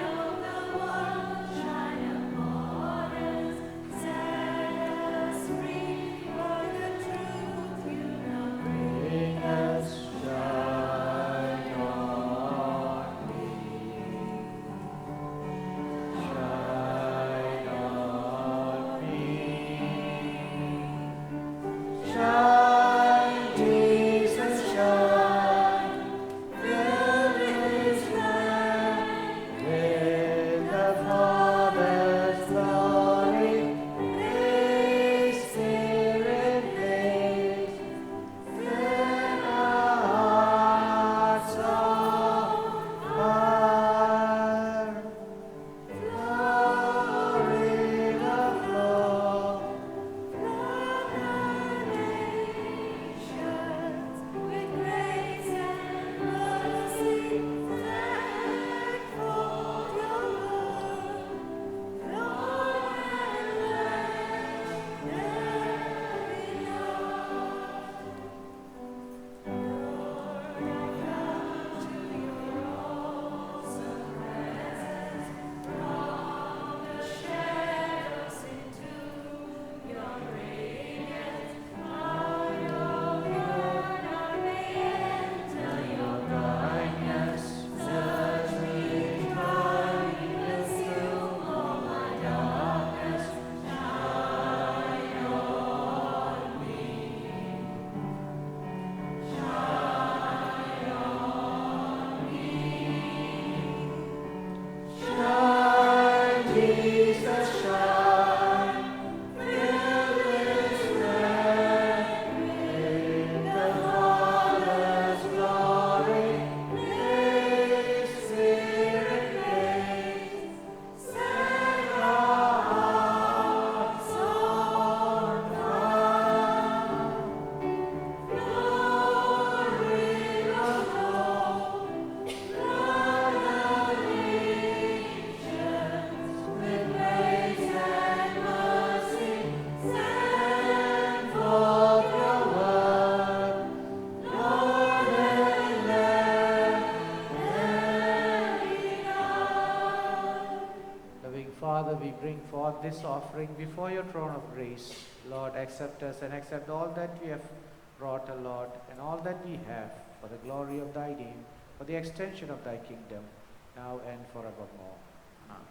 Father, we bring forth this offering before your throne of grace. Lord, accept us and accept all that we have brought, O Lord, and all that we have, for the glory of thy name, for the extension of thy kingdom, now and forevermore. Amen.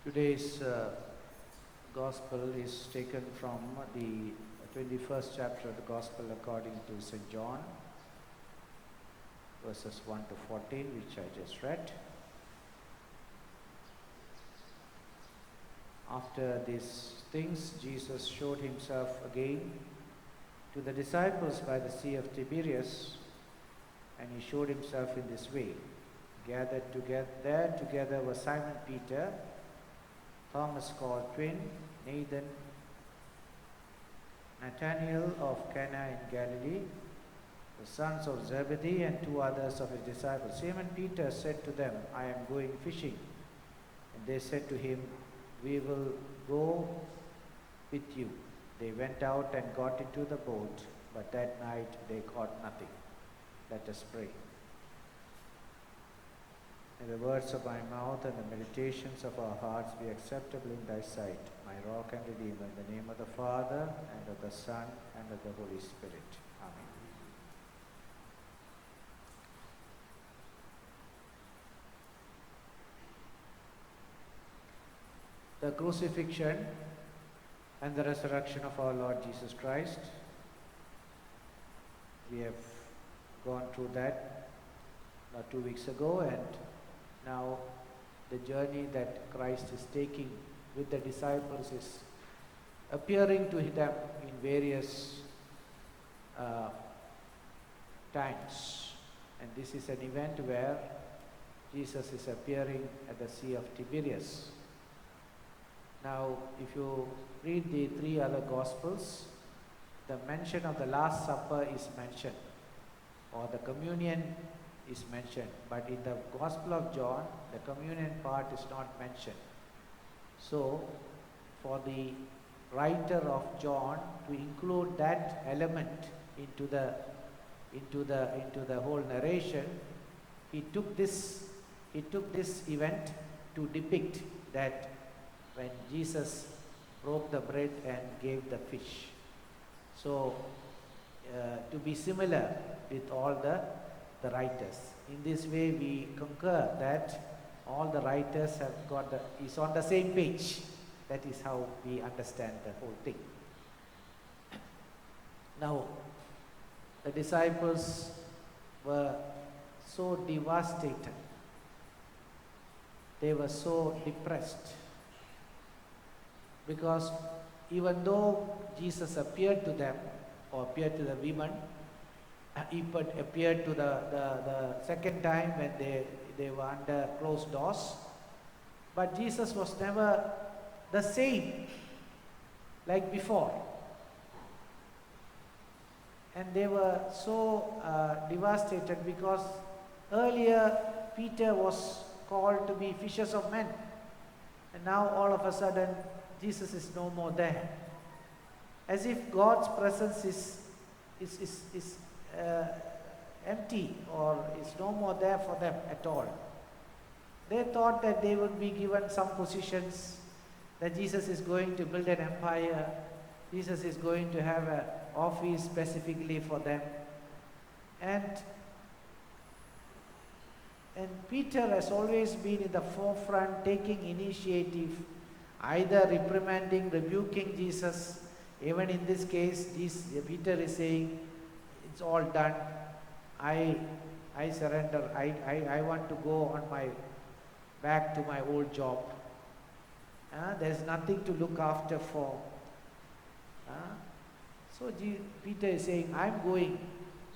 Today's gospel is taken from the 21st chapter of the Gospel according to St. John, verses 1 to 14, which I just read. After these things, Jesus showed himself again to the disciples by the Sea of Tiberias, and he showed himself in this way. Gathered together were Simon Peter, Thomas called twin, Nathan, Nathanael of Cana in Galilee, the sons of Zebedee, and two others of his disciples. Simon Peter said to them, I am going fishing. And they said to him, we will go with you. They went out and got into the boat, but that night they caught nothing. Let us pray. May the words of my mouth and the meditations of our hearts be acceptable in thy sight, my rock and redeemer, in the name of the Father, and of the Son, and of the Holy Spirit. Amen. The crucifixion and the resurrection of our Lord Jesus Christ. We have gone through that 2 weeks ago, and now the journey that Christ is taking with the disciples is appearing to them in various times. And this is an event where Jesus is appearing at the Sea of Tiberias. Now, if you read the three other Gospels, the mention of the Last Supper is mentioned, or the communion is mentioned, but in the Gospel of John, the communion part is not mentioned. So, for the writer of John to include that element into the whole narration, he took this event to depict that when Jesus broke the bread and gave the fish. So, to be similar with all the writers. In this way, we concur that all the writers have is on the same page. That is how we understand the whole thing. Now, the disciples were so devastated. They were so depressed. Because even though Jesus appeared to them, or appeared to the women, he appeared to the second time when they were under closed doors, but Jesus was never the same like before. And they were so devastated because earlier Peter was called to be fishers of men, and now all of a sudden Jesus is no more there, as if God's presence is empty, or is no more there for them at all. They thought that they would be given some positions, that Jesus is going to build an empire, Jesus is going to have an office specifically for them. And Peter has always been in the forefront, taking initiative, either reprimanding, rebuking Jesus. Even in this case, Peter is saying, it's all done. I surrender. I want to go on back to my old job. There's nothing to look after for. So Peter is saying, I'm going.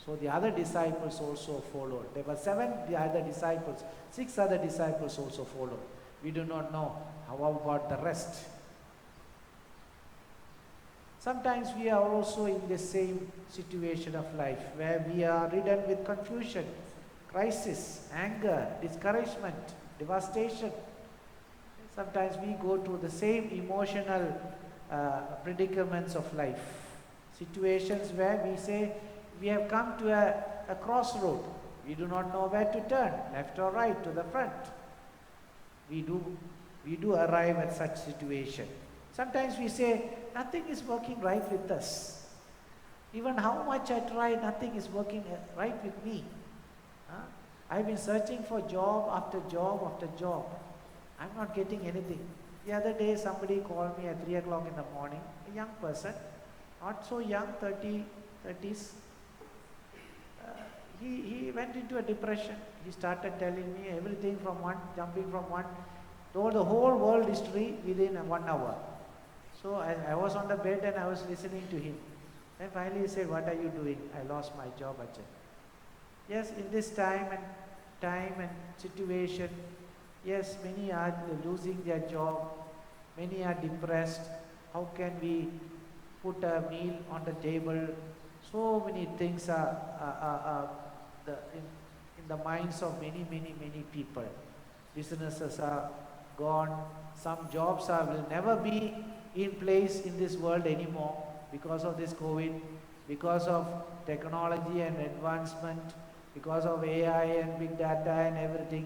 So the other disciples also followed. There were 7 other disciples, 6 other disciples also followed. We do not know how about the rest. Sometimes we are also in the same situation of life where we are ridden with confusion, crisis, anger, discouragement, devastation. Sometimes we go through the same emotional predicaments of life. Situations where we say we have come to a crossroad. We do not know where to turn, left or right, to the front. We do arrive at such situation. Sometimes we say, nothing is working right with us. Even how much I try, nothing is working right with me. I've been searching for job after job after job. I'm not getting anything. The other day, somebody called me at 3 o'clock in the morning, a young person, not so young, 30s. He went into a depression. He started telling me everything from one, jumping from one, told the whole world history within 1 hour. So I was on the bed and I was listening to him. Then finally he said, what are you doing? I lost my job, Ajahn. Yes, in this time and situation, yes, many are losing their job, many are depressed. How can we put a meal on the table? So many things are in the minds of many people. Businesses are gone. Some jobs will never be in place in this world anymore because of this COVID, because of technology and advancement, because of AI and big data and everything.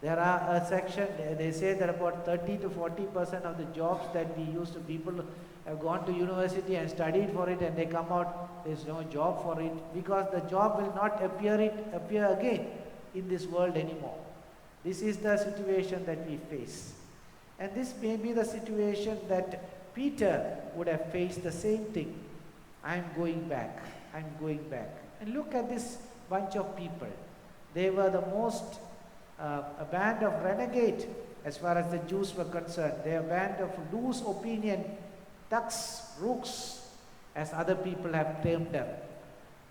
There are a section, they say that about 30 to 40% of the jobs that we used to, people have gone to university and studied for it and they come out, there's no job for it because the job will not appear again in this world anymore. This is the situation that we face. And this may be the situation that Peter would have faced the same thing. I'm going back. And look at this bunch of people. They were the most, a band of renegade as far as the Jews were concerned. They were a band of loose opinion, ducks, rooks, as other people have termed them.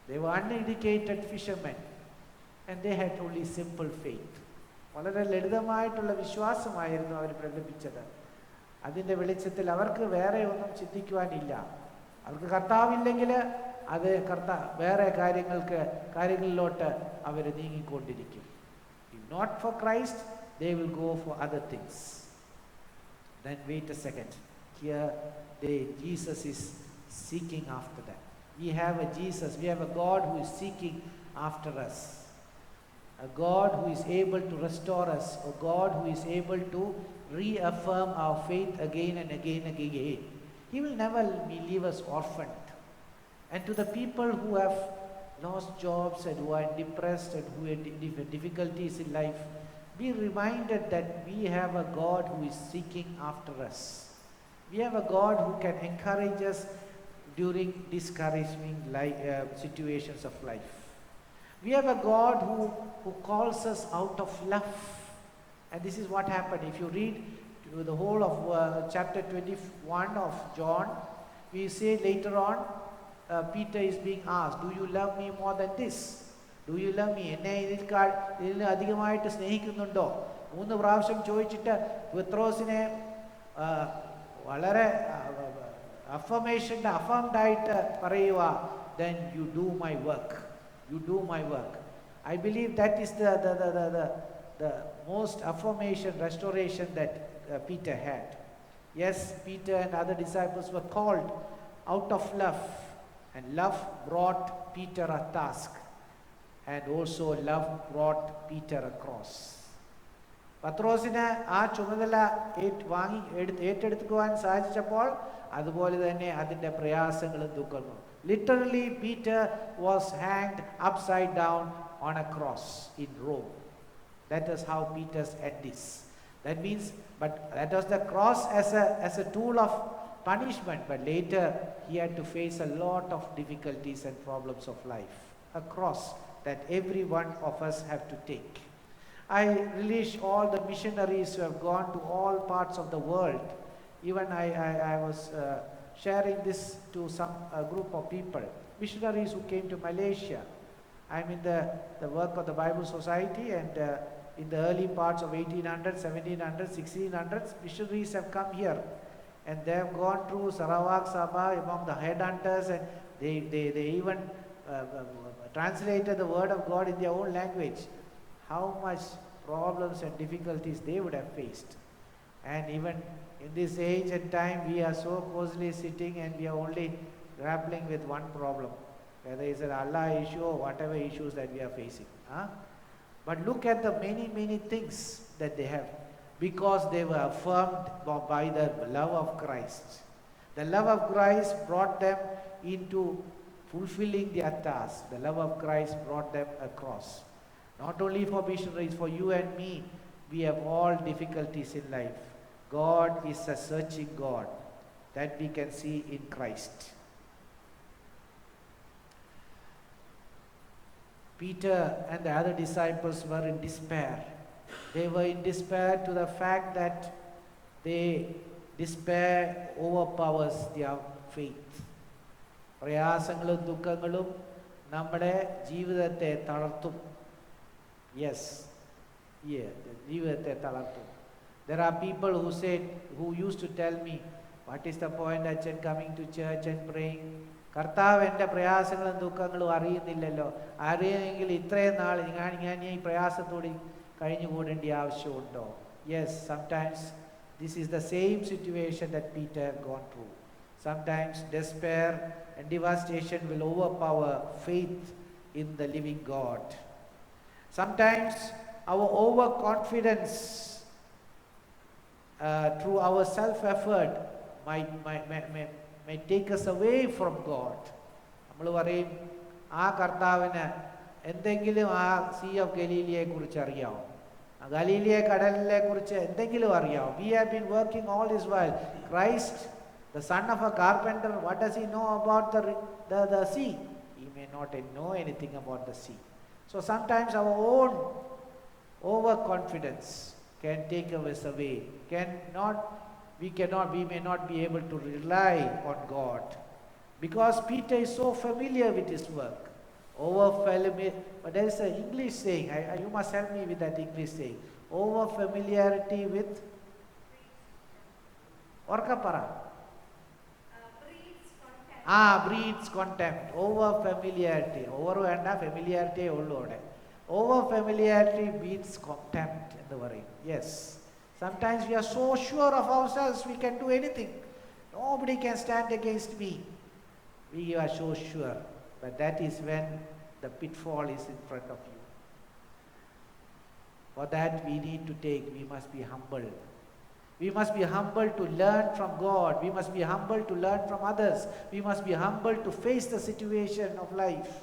They were uneducated fishermen and they had only simple faith. വളരെ ലളിതമായിട്ടുള്ള വിശ്വാസമായിരുന്നു അവർ പ്രകടിപ്പിച്ചത്. അതിൻ്റെ വെളിച്ചത്തിൽ അവർക്ക് വേറെ ഒന്നും ചിന്തിക്കുവാനില്ല. അവർക്ക് കർത്താവില്ലെങ്കിൽ അത് വേറെ കാര്യങ്ങളിലോട്ട് അവർ നീങ്ങിക്കൊണ്ടിരിക്കും. If not for Christ, they will go for other things. Then wait a second. Here Jesus is seeking after them. We have a Jesus, we have a God who is seeking after us. A God who is able to restore us, a God who is able to reaffirm our faith again and again and again. He will never leave us orphaned. And to the people who have lost jobs and who are depressed and who have difficulties in life, be reminded that we have a God who is seeking after us. We have a God who can encourage us during discouraging situations of life. We have a God who calls us out of love. And this is what happened. If you read the whole of chapter 21 of John, we say later on, Peter is being asked, do you love me more than this? Do you love me? എന്നെ ഇതിൽ അധികമായിട്ട് സ്നേഹിക്കുന്നുണ്ടോ? 3 പ്രാവശ്യം ചോദിച്ചിട്ട് പത്രോസിനെ വളരെ affirmed ആയിട്ട് പറയുക, then you do my work. You do my work. I believe that is the most affirmation, restoration that Peter had. Yes, Peter and other disciples were called out of love, and love brought Peter a task, and also love brought Peter a cross. പത്രോസിന് ആ ചുമതല ഏറ്റെടുക്കുവാൻ സാധിച്ചപ്പോൾ അതുപോലെ തന്നെ അതിൻ്റെ പ്രയാസങ്ങളും ദുഃഖങ്ങളും. Literally, Peter was hanged upside down on a cross in Rome. That is how Peter's end is. That means, but that was the cross as a tool of punishment, but later he had to face a lot of difficulties and problems of life. A cross that every one of us have to take. I release all the missionaries who have gone to all parts of the world. Even I was sharing this to some group of people, missionaries who came to Malaysia. I'm in the work of the Bible Society, and in the early parts of 1800s, 1700s, 1600s, missionaries have come here, and they have gone through Sarawak Sabah among the headhunters, and they even translated the word of God in their own language. How much problems and difficulties they would have faced. And even in this age and time, we are so closely sitting and we are only grappling with one problem, whether it's an Allah issue or whatever issues that we are facing. But look at the many things that they have, because they were affirmed by the love of Christ. The love of Christ brought them into fulfilling their task. The love of Christ brought them across. Not only for missionaries, for you and me, we have all difficulties in life. God is a searching God that we can see in Christ. Peter and the other disciples were in despair. They were in despair to the fact that despair overpowers their faith. പ്രയാസങ്ങളും ദുഃഖങ്ങളും നമ്മുടെ ജീവിതത്തെ തളർത്തും. Yes, ജീവിതത്തെ തളർത്തും. There are people who used to tell me, what is the point Achan coming to church and praying? കർത്താവ് എൻ്റെ പ്രയാസങ്ങളും ദുഃഖങ്ങളും അറിയുന്നില്ലല്ലോ. അറിയുമെങ്കിൽ ഇത്രയും നാൾ ഞാൻ ഈ പ്രയാസത്തോടെ കഴിഞ്ഞുകൂടേണ്ട ആവശ്യമുണ്ടോ? Yes, sometimes this is the same situation that Peter had gone through. Sometimes despair and devastation will overpower faith in the living God. Sometimes our overconfidence through our self-effort may take us away from God. നമ്മൾ പറയും, ആ കർത്താവിന് എന്തെങ്കിലും ആ see of ഗലീലിയെ കുറിച്ച് അറിയാമോ? ഗലീലിയ കടലിനെ കുറിച്ച് എന്തെങ്കിലും അറിയാമോ? We have been working all this while. Christ, the son of a carpenter, what does he know about the sea? He may not know anything about the sea. So sometimes our own overconfidence can take us away. We may not be able to rely on God, because Peter is so familiar with his work. But there is an English saying, you must help me with that English saying. Over familiarity with Orkapara. Breeds contempt. Over familiarity. Over and familiarity. Over familiarity beats contempt in the worry. Yes. Sometimes we are so sure of ourselves, we can do anything. Nobody can stand against me. We are so sure. But that is when the pitfall is in front of you. For that we must be humble. We must be humble to learn from God. We must be humble to learn from others. We must be humble to face the situation of life,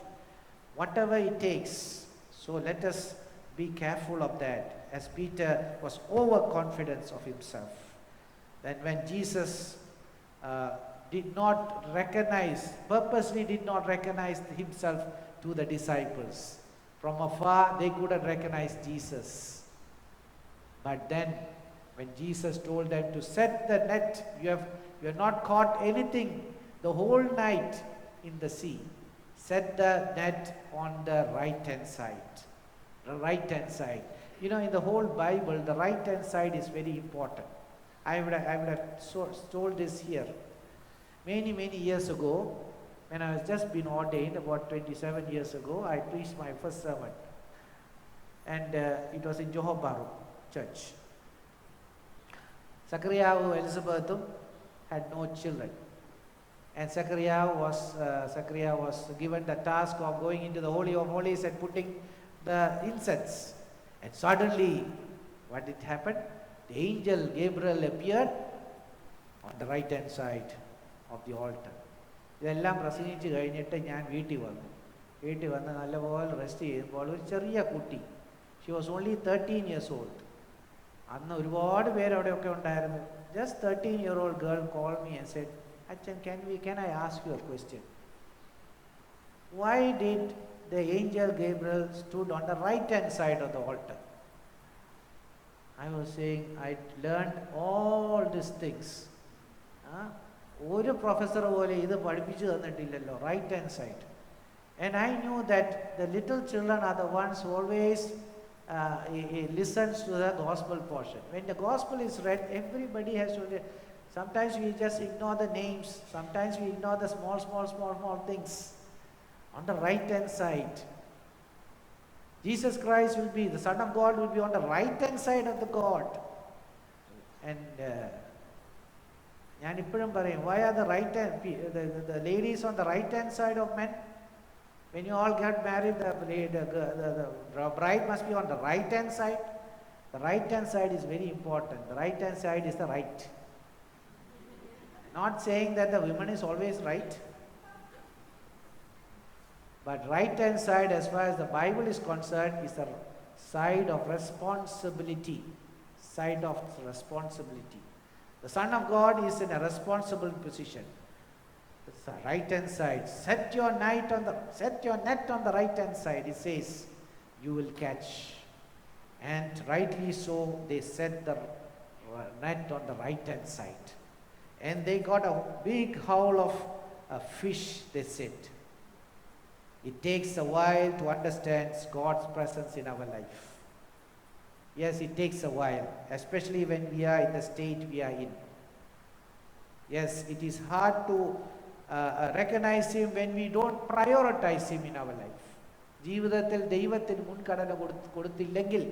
whatever it takes. So let us be careful of that, as Peter was overconfident of himself. Then when Jesus purposely did not recognize himself to the disciples. From afar, they couldn't recognize Jesus. But then, when Jesus told them to set the net, you have not caught anything the whole night in the sea. Set the net on the right-hand side. The right-hand side. You know, in the whole Bible, the right-hand side is very important. I would have told this here. Many years ago, when I was just been ordained, about 27 years ago, I preached my first sermon. And it was in Johor Bahru Church. Zachariah and Elizabeth had no children. And Zachariah was given the task of going into the Holy of Holies and putting the incense. And suddenly, what did happen? The angel Gabriel appeared on the right-hand side of the altar. ഇതെല്ലാം പ്രസംഗിച്ച് കഴിഞ്ഞിട്ട് ഞാൻ വീട്ടിൽ വന്ന് നല്ലപോലെ rest ചെയ്യുമ്പോൾ ഒരു ചെറിയ കുട്ടി, she was only 13 years old. അന്ന് ഒരുപാട് പേര് അവിടെയൊക്കെ ഉണ്ടായിരുന്നു. Just 13-year-old girl called me and said, Achan, can I ask you a question? Why did the angel Gabriel stood on the right-hand side of the altar? I was saying, I learned all these things. ഒരു professor പോലെ ഇത് പഠിപ്പിച്ചു തന്നിട്ടില്ലല്ലോ, right hand side. And I knew that the little children are the ones who always listens to the gospel portion. When the gospel is read, everybody has to. Sometimes we just ignore the names. Sometimes we ignore the small things. On the right hand side, Jesus Christ will be, the Son of God will be on the right hand side of the God. And ഞാൻ ഇപ്പോഴും പറയും, why are the right hand, the ladies on the right hand side of men? When you all get married, the bride must be on the right hand side. The right hand side is very important. The right hand side is the right. Not saying that the woman is always right, but right hand side, as far as the Bible is concerned, is the side of responsibility. Side of responsibility. The Son of God is in a responsible position. The right hand side. Set your net on the right hand side. It says, you will catch. And rightly so, they set the net on the right hand side. And they got a big haul of a fish, they said. It takes a while to understand God's presence in our life. Yes, it takes a while, especially when we are in the state we are in. Yes, it is hard to recognize Him when we don't prioritize Him in our life. ജീവിതത്തിൽ ദൈവത്തിന് മുൻഗണന കൊടുത്തില്ലെങ്കിൽ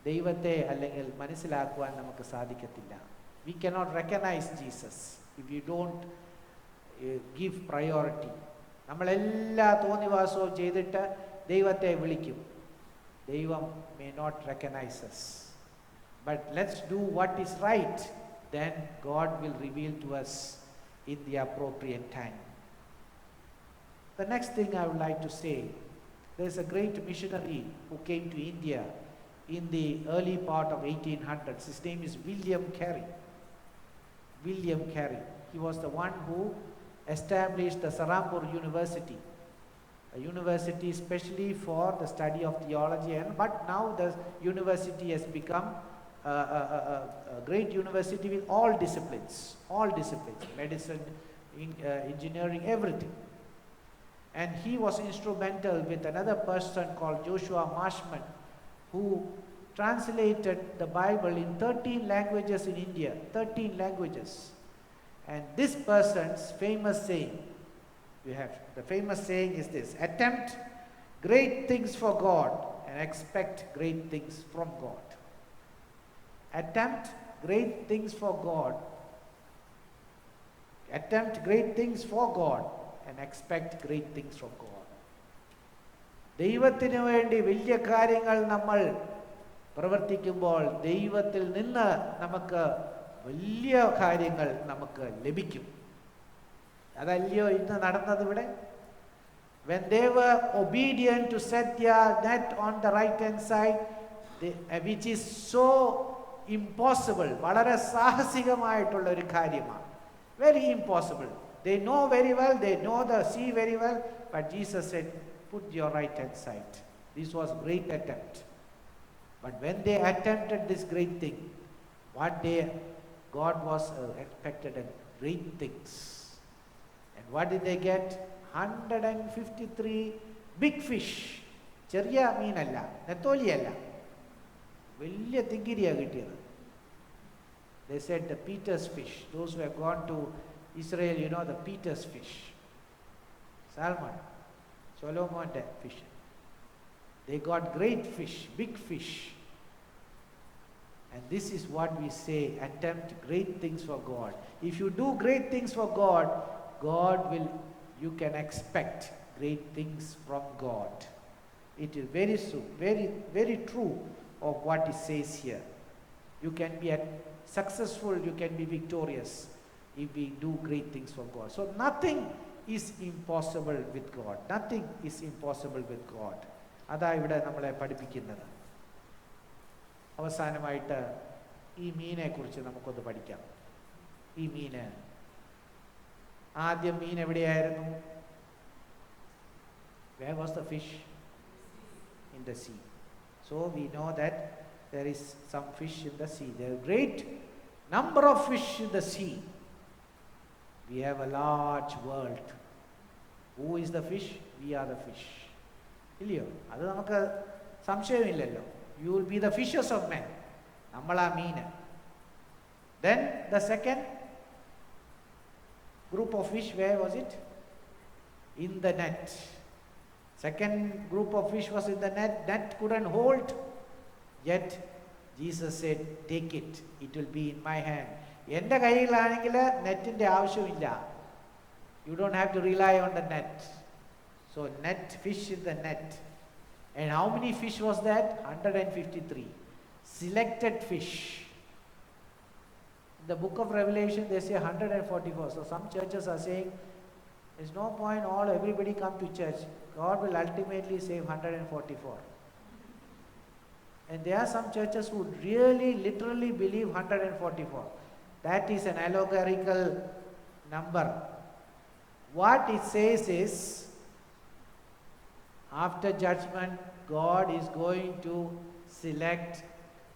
ദൈവത്തെ അല്ലെങ്കിൽ മനസ്സിലാക്കുവാൻ നമുക്ക് സാധിക്കത്തില്ല. We cannot recognize Jesus if we don't give priority. നമ്മളെല്ലാ തോന്നിവാസവും ചെയ്തിട്ട് ദൈവത്തെ വിളിക്കും. ദൈവം may not recognize us. But let's do what is right. Then God will reveal to us in the appropriate time. The next thing I would like to say, there is a great missionary who came to India in the early part of 1800s. His name is William Carey. William Carey. He was the one who established the Serampore University, a university especially for the study of theology, but now the university has become a great university with all disciplines, medicine, engineering, everything. And he was instrumental with another person called Joshua Marshman, who translated the Bible in 13 languages in India, 13 languages. And this person's famous saying, the famous saying is this: attempt great things for God and expect great things from God. Attempt great things for God. Attempt great things for God and expect great things from God. ദൈവത്തിനു വേണ്ടി വലിയ കാര്യങ്ങൾ നമ്മൾ പ്രവർത്തിക്കുമ്പോൾ ദൈവത്തിൽ നിന്ന് നമുക്ക് വലിയ കാര്യങ്ങൾ നമുക്ക് ലഭിക്കും. അതല്ലയോ ഇന്ന് നടന്നത് ഇവിടെ? When they were obedient to set their net on the right hand side, which is so impossible, വളരെ സാഹസികമായിട്ടുള്ള ഒരു കാര്യമാണ്. Very impossible. They know very well, they know the sea very well, but Jesus said, put your right hand side. This was a great attempt. But when they attempted this great thing, God was expected great things. And what did they get? 153 big fish. ചെറിയ മീനല്ല, നെത്തോലിയല്ല, വലിയ തിങ്കിരിയാണ് കിട്ടിയത്. They said the Peter's fish. Those who have gone to Israel, you know the Peter's fish. Salmon, Solomon's fish. They got great fish, big fish. And this is what we say, attempt great things for God. If you do great things for God, you can expect great things from God. It is very true, very, very true of what it says here. You can be successful, you can be victorious if we do great things for God. So nothing is impossible with God. Nothing is impossible with God. അതാ ഇവിടെ നമ്മളെ പഠിപ്പിക്കുന്നത്. അവസാനമായിട്ട് ഈ മീനെ കുറിച്ച് നമുക്കൊന്ന് പഠിക്കാം. ഈ മീന് ആദ്യം മീൻ എവിടെയായിരുന്നു? Where was the fish? In the sea. So we know that there is some fish in the sea. There are great number of fish in the sea. We have a large world. Who is the fish? We are the fish. ഇല്ലയോ? അത് നമുക്ക് സംശയമില്ലല്ലോ. You will be the fishers of men. നമ്മളാ മീന്. Then the second group of fish, where was it? In the net. Second group of fish was in the net. Net couldn't hold. Yet Jesus said, take it. It will be in my hand. എൻ്റെ കയ്യിലാണെങ്കിൽ നെറ്റിൻ്റെ ആവശ്യമില്ല. You don't have to rely on the net. So net, fish in the net. And how many fish was that? 153. Selected fish. In the book of Revelation, they say 144. So some churches are saying, there's no point everybody come to church. God will ultimately save 144. And there are some churches who really, literally believe 144. That is an allegorical number. What it says is, after judgment, God is going to select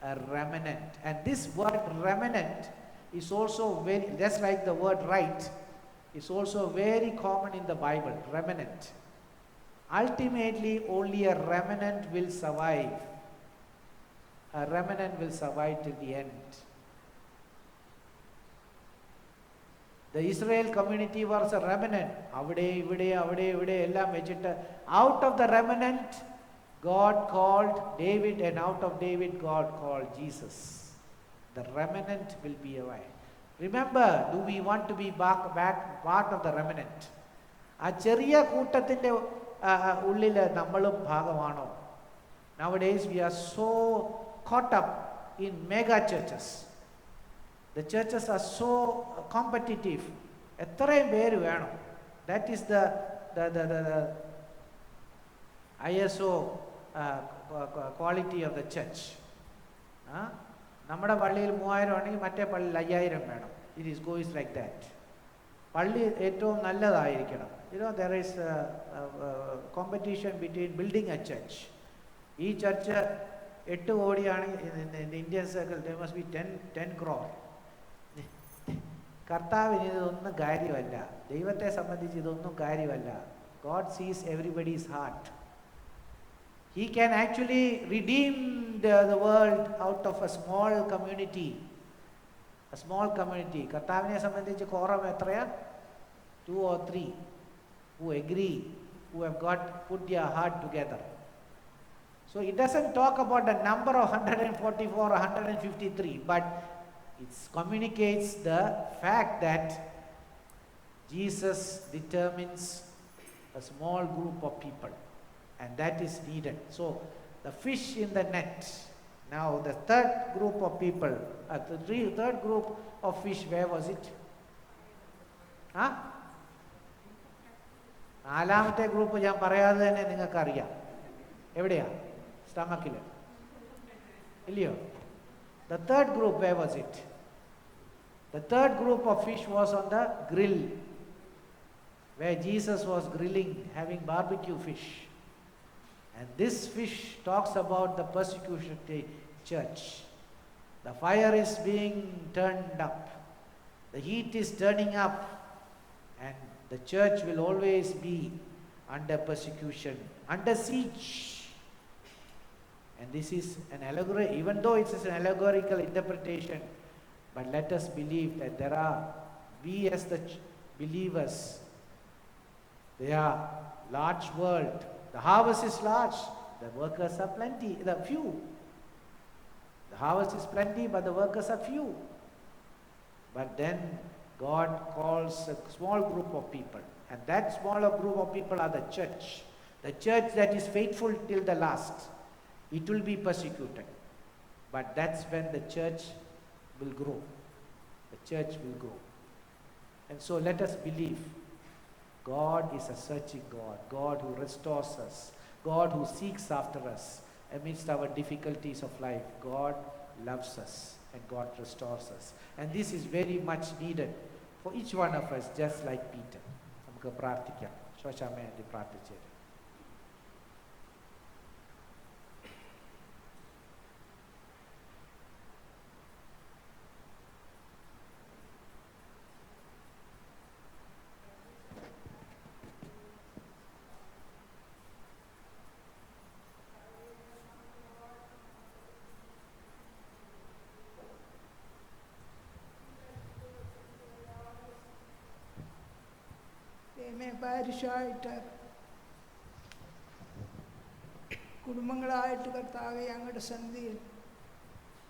a remnant. And this word remnant is also very, just like the word right, is also very common in the Bible, remnant. Ultimately, only a remnant will survive. A remnant will survive till the end. The Israel community was a remnant. Out of the remnant, God called David, and out of David, God called Jesus. The remnant will be alive. Remember, do we want to be back part of the remnant? ആ ചെറിയ കൂട്ടത്തിൻ്റെ ഉള്ളിൽ നമ്മളും ഭാഗമാണോ? Nowadays we are so caught up in mega churches. The churches are so competitive. എത്രയും പേര് വേണം? That is the ISO quality of the church. നമ്മുടെ പള്ളിയിൽ 3000 ആണെങ്കിൽ മറ്റേ പള്ളിയിൽ 5000 വേണം. It is goes like that. പള്ളി ഏറ്റവും നല്ലതായിരിക്കണം. There is competition between building a church. ഈ church 8 കോടിയാണെങ്കിൽ in the Indian circle there must be 10 crore. കർത്താവിന് ഇതൊന്നും കാര്യമല്ല. ദൈവത്തെ സംബന്ധിച്ച് ഇതൊന്നും കാര്യമല്ല. God sees everybody's heart. He can actually redeem the world out of a small community. A small community. കർത്താവിനെ സംബന്ധിച്ച് കോറം എത്രയാ? 2 or 3 who agree, who have put their heart together. So it doesn't talk about the number of 144 or 153, but it communicates the fact that Jesus determines a small group of people, and that is needed. So the fish in the net. Now the third group of people, third group of fish, where was it? നാലാമത്തെ group ഞാൻ പറയാതെ തന്നെ നിങ്ങൾക്കറിയാം. എവിടെയാ? സ്റ്റമക്കിൽ ഇല്ലയോ? The third group, where was it? The third group of fish was on the grill, where Jesus was grilling, having barbecue fish. And this fish talks about the persecution church. The fire is being turned up. The heat is turning up. And the church will always be under persecution, under siege. And this is an allegory, even though it is an allegorical interpretation, but let us believe that we as the believers, they are large world. The harvest is large, the workers are plenty, few. The harvest is plenty, but the workers are few. But then God calls a small group of people, and that smaller group of people are the church. The church that is faithful till the last. It will be persecuted, but that's when the church will grow. The church will grow. And so let us believe God is a searching God, God who restores us, God who seeks after us amidst our difficulties of life. God loves us and God restores us. And this is very much needed for each one of us, just like Peter. നമുക്ക് പ്രാർത്ഥിക്കാം. ശോശാമ്മ വേണ്ടി പ്രാർത്ഥിച്ചേരും. ദൈവമേ പാരിഷായിട്ട് കുടുംബങ്ങളായിട്ട് കർത്താവെ അങ്ങയുടെ സന്നിധിയിൽ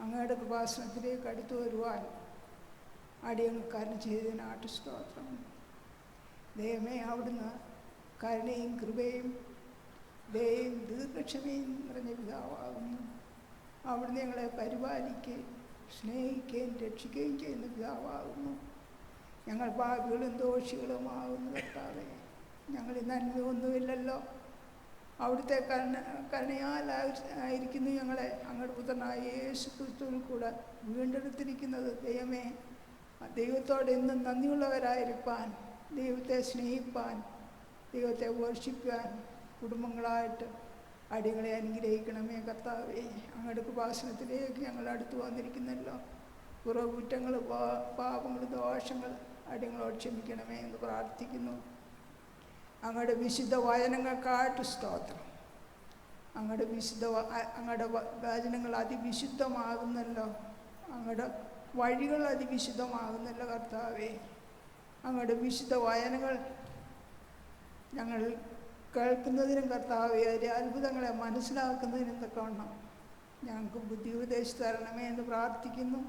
അങ്ങയുടെ കൃപാസനത്തിലേക്ക് അടുത്തു വരുവാൻ അടിയങ്ങൾ കരുണ ചെയ്തതിനാട്ട് സ്തോത്രം. ദൈവമേ അവിടുന്ന് കരുണയും കൃപയും ദയയും ദീർഘക്ഷമയും നിറഞ്ഞ പിതാവാകുന്നു. അവിടുന്ന് ഞങ്ങളെ പരിപാലിക്കുകയും സ്നേഹിക്കുകയും രക്ഷിക്കുകയും ചെയ്യുന്ന പിതാവാകുന്നു. ഞങ്ങൾ പാപികളും ദോഷികളുമാകുന്നു കർത്താവേ. ഞങ്ങൾ നന്മയൊന്നുമില്ലല്ലോ, അവിടുത്തെ കരുണയാലായിരിക്കുന്നു ഞങ്ങളെ അങ്ങയുടെ പുത്രനായ യേശു ക്രിസ്തുവിൽ കൂടെ വീണ്ടെടുത്തിരിക്കുന്നത്. ദൈവമേ, ദൈവത്തോട് എന്നും നന്ദിയുള്ളവരായിരിക്കാൻ, ദൈവത്തെ സ്നേഹിപ്പാൻ, ദൈവത്തെ വർഷിപ്പാൻ കുടുംബങ്ങളായിട്ട് അടിയങ്ങളെ അനുഗ്രഹിക്കണമേ കർത്താവേ. അങ്ങയുടെ കൃപാസനത്തിലേക്ക് ഞങ്ങൾ അടുത്ത് വന്നിരിക്കുന്നല്ലോ. കുറവ് കുറ്റങ്ങൾ, പാപങ്ങൾ, ദോഷങ്ങൾ അടിയങ്ങളോട് ക്ഷമിക്കണമേ എന്ന് പ്രാർത്ഥിക്കുന്നു. അങ്ങയുടെ വിശുദ്ധ വചനങ്ങൾക്കായിട്ട് സ്തോത്രം. അങ്ങയുടെ വചനങ്ങൾ അതിവിശുദ്ധമാകുന്നല്ലോ, അങ്ങയുടെ വഴികൾ അതിവിശുദ്ധമാകുന്നല്ലോ കർത്താവേ. അങ്ങയുടെ വിശുദ്ധ വചനങ്ങൾ ഞങ്ങൾ കേൾക്കുന്നതിനും കർത്താവേ, അതിൻ്റെ അത്ഭുതങ്ങളെ മനസ്സിലാക്കുന്നതിനും തക്കവണ്ണം ഞങ്ങൾക്ക് ബുദ്ധി ഉപദേശിച്ച് തരണമേ എന്ന് പ്രാർത്ഥിക്കുന്നു.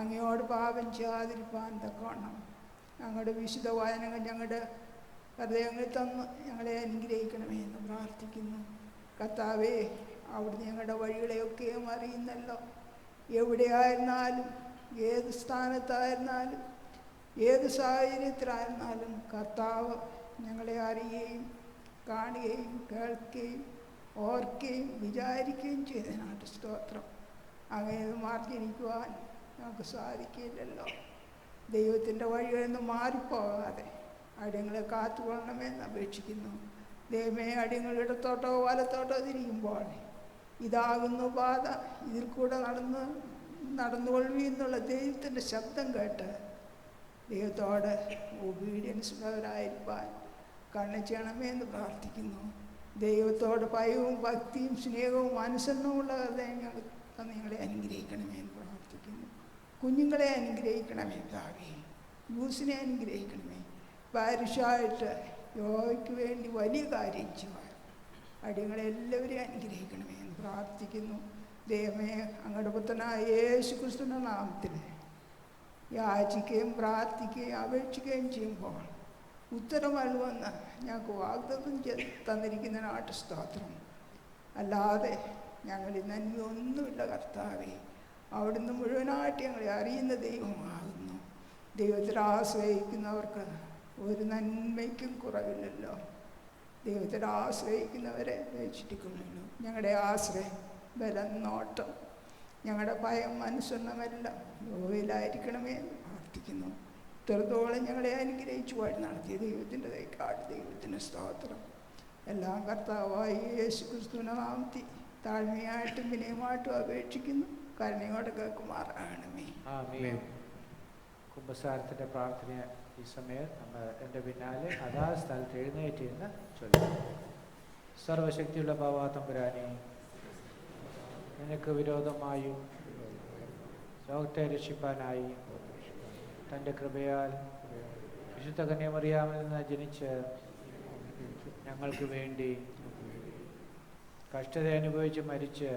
അങ്ങയോട് പാപം ചെയ്യാതിരിക്കാൻ തക്കവണ്ണം ഞങ്ങളുടെ വിശുദ്ധ വചനങ്ങൾ ഞങ്ങളുടെ ഹൃദയങ്ങളിൽ തന്ന് ഞങ്ങളെ അനുഗ്രഹിക്കണമേ എന്ന് പ്രാർത്ഥിക്കുന്നു. കർത്താവേ, അവിടുന്ന് ഞങ്ങളുടെ വഴികളെയൊക്കെയും അറിയുന്നല്ലോ. എവിടെയായിരുന്നാലും, ഏത് സ്ഥാനത്തായിരുന്നാലും, ഏത് സാഹചര്യത്തിലായിരുന്നാലും കർത്താവ് ഞങ്ങളെ അറിയുകയും കാണുകയും കേൾക്കുകയും ഓർക്കുകയും വിചാരിക്കുകയും ചെയ്തതിനാട്ട് സ്തോത്രം. അങ്ങനെ മാർജിരിക്കുവാൻ ഞങ്ങൾക്ക് സാധിക്കില്ലല്ലോ. ദൈവത്തിൻ്റെ വഴികളിൽ നിന്ന് മാറിപ്പോകാതെ അടിയങ്ങളെ കാത്തുകൊള്ളണമെന്ന് അപേക്ഷിക്കുന്നു. ദൈവമേ, അടിയങ്ങൾ ഇടത്തോട്ടോ വലത്തോട്ടോ തിരിയുമ്പോൾ ഇതാകുന്നു പാത, ഇതിൽ കൂടെ നടന്നുകൊള്ളുവെന്നുള്ള ദൈവത്തിൻ്റെ ശബ്ദം കേട്ട് ദൈവത്തോട് ഒബീഡിയൻസ് ഉള്ളവരായിരിക്കാൻ കരുണ ചെയ്യണമേ എന്ന് പ്രാർത്ഥിക്കുന്നു. ദൈവത്തോട് ഭയവും ഭക്തിയും സ്നേഹവും അനുസരണവുമുള്ള ഹൃദയം ഞങ്ങളെ അനുഗ്രഹിക്കണമേ എന്ന് പ്രാർത്ഥിക്കുന്നു. കുഞ്ഞുങ്ങളെ അനുഗ്രഹിക്കണമേ ഭാവി, യൂസിനെ അനുഗ്രഹിക്കണമേ. പാരിഷായിട്ട് യോയ്ക്ക് വേണ്ടി വലിയ കാര്യം ചെയ്യുവാൻ അടിയങ്ങളെല്ലാവരെയും അനുഗ്രഹിക്കണമേ എന്ന് പ്രാർത്ഥിക്കുന്നു. ദൈവമേ, അങ്ങയുടെ പുത്രനായ യേശു ക്രിസ്തുവിന്റെ നാമത്തിൽ യാചിക്കുകയും പ്രാർത്ഥിക്കുകയും അപേക്ഷിക്കുകയും ചെയ്യുമ്പോൾ ഉത്തരമരുവെന്ന് ഞങ്ങൾക്ക് വാഗ്ദത്തം തന്നിരിക്കുന്നതിനാട്ട് സ്തോത്രം. അല്ലാതെ ഞങ്ങളിൽ നന്മയൊന്നുമില്ല കർത്താവേ. അവിടുന്ന് മുഴുവനായിട്ട് ഞങ്ങളെ അറിയുന്ന ദൈവമാകുന്നു. ദൈവത്തിൽ ആശ്രയിക്കുന്നവർക്ക് ഒരു നന്മയ്ക്കും കുറവില്ലല്ലോ. ദൈവത്തിൽ ആശ്രയിക്കുന്നവരെ രക്ഷിക്കുമല്ലോ. ഞങ്ങളുടെ ആശ്രയം, ബലം, നോട്ടം, ഞങ്ങളുടെ ഭയം, അനുസരണമെല്ലാം യോയിലായിരിക്കണമേ എന്ന് പ്രാർത്ഥിക്കുന്നു. ഇത്രത്തോളം ഞങ്ങളെ അനുഗ്രഹിച്ചു വഴി നടത്തിയ ദൈവത്തിൻ്റെ ദൈക്കാട് ദൈവത്തിൻ്റെ സ്തോത്രം. എല്ലാം കർത്താവായ യേശു ക്രിസ്തുവിനെ നാമത്തിൽ താഴ്മയായിട്ടും വിനയമായിട്ടും അപേക്ഷിക്കുന്നു. കരുണയോടെ കേൾക്കുമാറാകണമേ. ആമേൻ. കുമ്പസാരത്തിൻ്റെ പ്രാർത്ഥന ഈ സമയം നമ്മൾ എൻ്റെ പിന്നാലെ അതാത് സ്ഥലത്ത് എഴുന്നേറ്റിരുന്ന് ചൊല്ലും. സർവശക്തിയുള്ള ബാവാതമ്പുരാനെ, നിനക്ക് വിരോധമായും ലോകത്തെ രക്ഷിപ്പാനായി തൻ്റെ കൃപയാൽ വിശുദ്ധ കന്യാമറിയാമിൽ നിന്ന് ജനിച്ച് ഞങ്ങൾക്ക് വേണ്ടി കഷ്ടത അനുഭവിച്ച് മരിച്ച്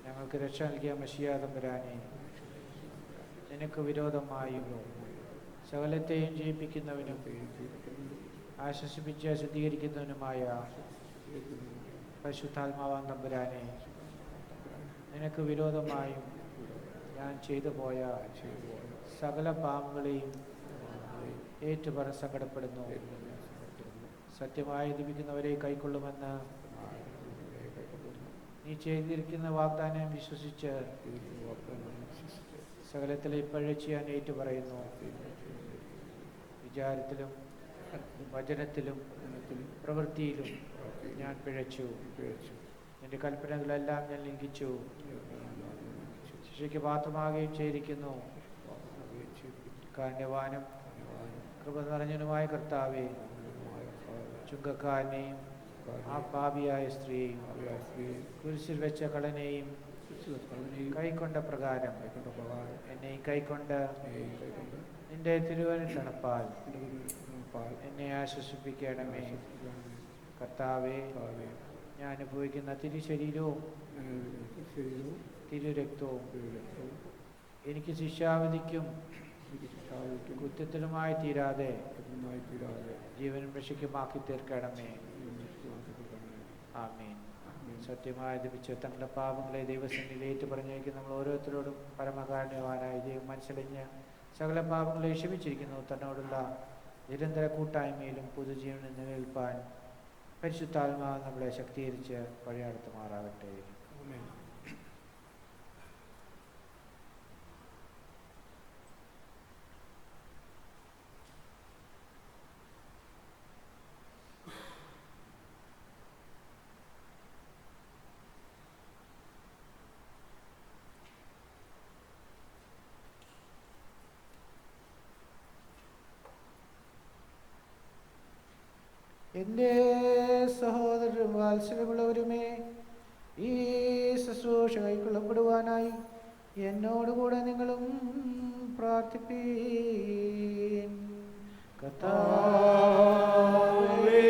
ഞങ്ങൾക്ക് രക്ഷ നൽകിയ മശിഹാ തമ്പുരാനെ, നിനക്ക് വിരോധമായും സകലത്തെയും ജയിപ്പിക്കുന്നവനും ആശ്വസിപ്പിച്ച് ശുദ്ധീകരിക്കുന്നവനുമായ പരിശുദ്ധാത്മാവാൻ തമ്പുരാനെ, നിനക്ക് വിരോധമായും ഞാൻ ചെയ്തു പോയ സകല പാപങ്ങളെയും ഏറ്റുപറ സങ്കടപ്പെടുന്നു. സത്യമായി ലഭിക്കുന്നവരെ കൈക്കൊള്ളുമെന്ന് നീ ചെയ്തിരിക്കുന്ന വാഗ്ദാനം വിശ്വസിച്ച് സകലത്തിലെ പഴച്ച് ഞാൻ ഏറ്റുപറയുന്നു. വിചാരത്തിലും വചനത്തിലും പ്രവൃത്തിയിലും ഞാൻ പിഴച്ചു. എൻ്റെ കൽപ്പനകളെല്ലാം ഞാൻ ലംഘിച്ചു. ശിക്ഷയ്ക്ക് പാത്രമാകുകയും ചെയ്തിരിക്കുന്നു. കാരുണ്യവാനും കൃപ നിറഞ്ഞനുമായ കർത്താവേ, ചുങ്കക്കാരനെയും ആ പാപിയായ സ്ത്രീയെയും കുരിശിൽ വെച്ച കള്ളനെയും കൈക്കൊണ്ട പ്രകാരം എന്നെയും കൈക്കൊണ്ട് നിന്റെ തിരുവന തണുപ്പാൽ കൃപയാൽ എന്നെ ആശ്വസിപ്പിക്കണമേ. ആശ്വസിപ്പിക്കണമേ. കർത്താവേ, കർത്താവേ, ഞാൻ അനുഭവിക്കുന്ന തിരുശരീരവും ശരീരവും തിരുരക്തവും രക്തവും എനിക്ക് ശിക്ഷാവിധിക്കും എനിക്ക് ശിക്ഷാവിധിക്കും കുറ്റത്തിലുമായി തീരാതെ കുറ്റമായി തീരാതെ ജീവനും രക്ഷയ്ക്കുമാക്കി തീർക്കണമേ. ആമേൻ. സത്യമായ ലഭിച്ച തങ്ങളുടെ പാപങ്ങളെ ദൈവസന്നിധിയിൽ ഏറ്റു പറഞ്ഞേക്ക് നമ്മൾ ഓരോരുത്തരോടും പരമകാരുണ്യവാനായ ദൈവം മനസ്സിലഞ്ഞ് സകല പാപങ്ങളെ ക്ഷമിച്ചിരിക്കുന്നു. തന്നോടുള്ള നിരന്തര കൂട്ടായ്മയിലും പുതുജീവനും നിലനിൽപ്പാൻ പരിശുദ്ധാത്മാവ് നമ്മളെ ശക്തീകരിച്ച് വഴിനടത്തുമാറാകട്ടെ. എൻ്റെ സഹോദരരും വാത്സല്യമുള്ളവരുമേ, ഈ ശുശ്രൂഷ കൈക്കൊള്ളപ്പെടുവാനായി എന്നോടുകൂടെ നിങ്ങളും പ്രാർത്ഥിപ്പീൻ. കർത്താവേ,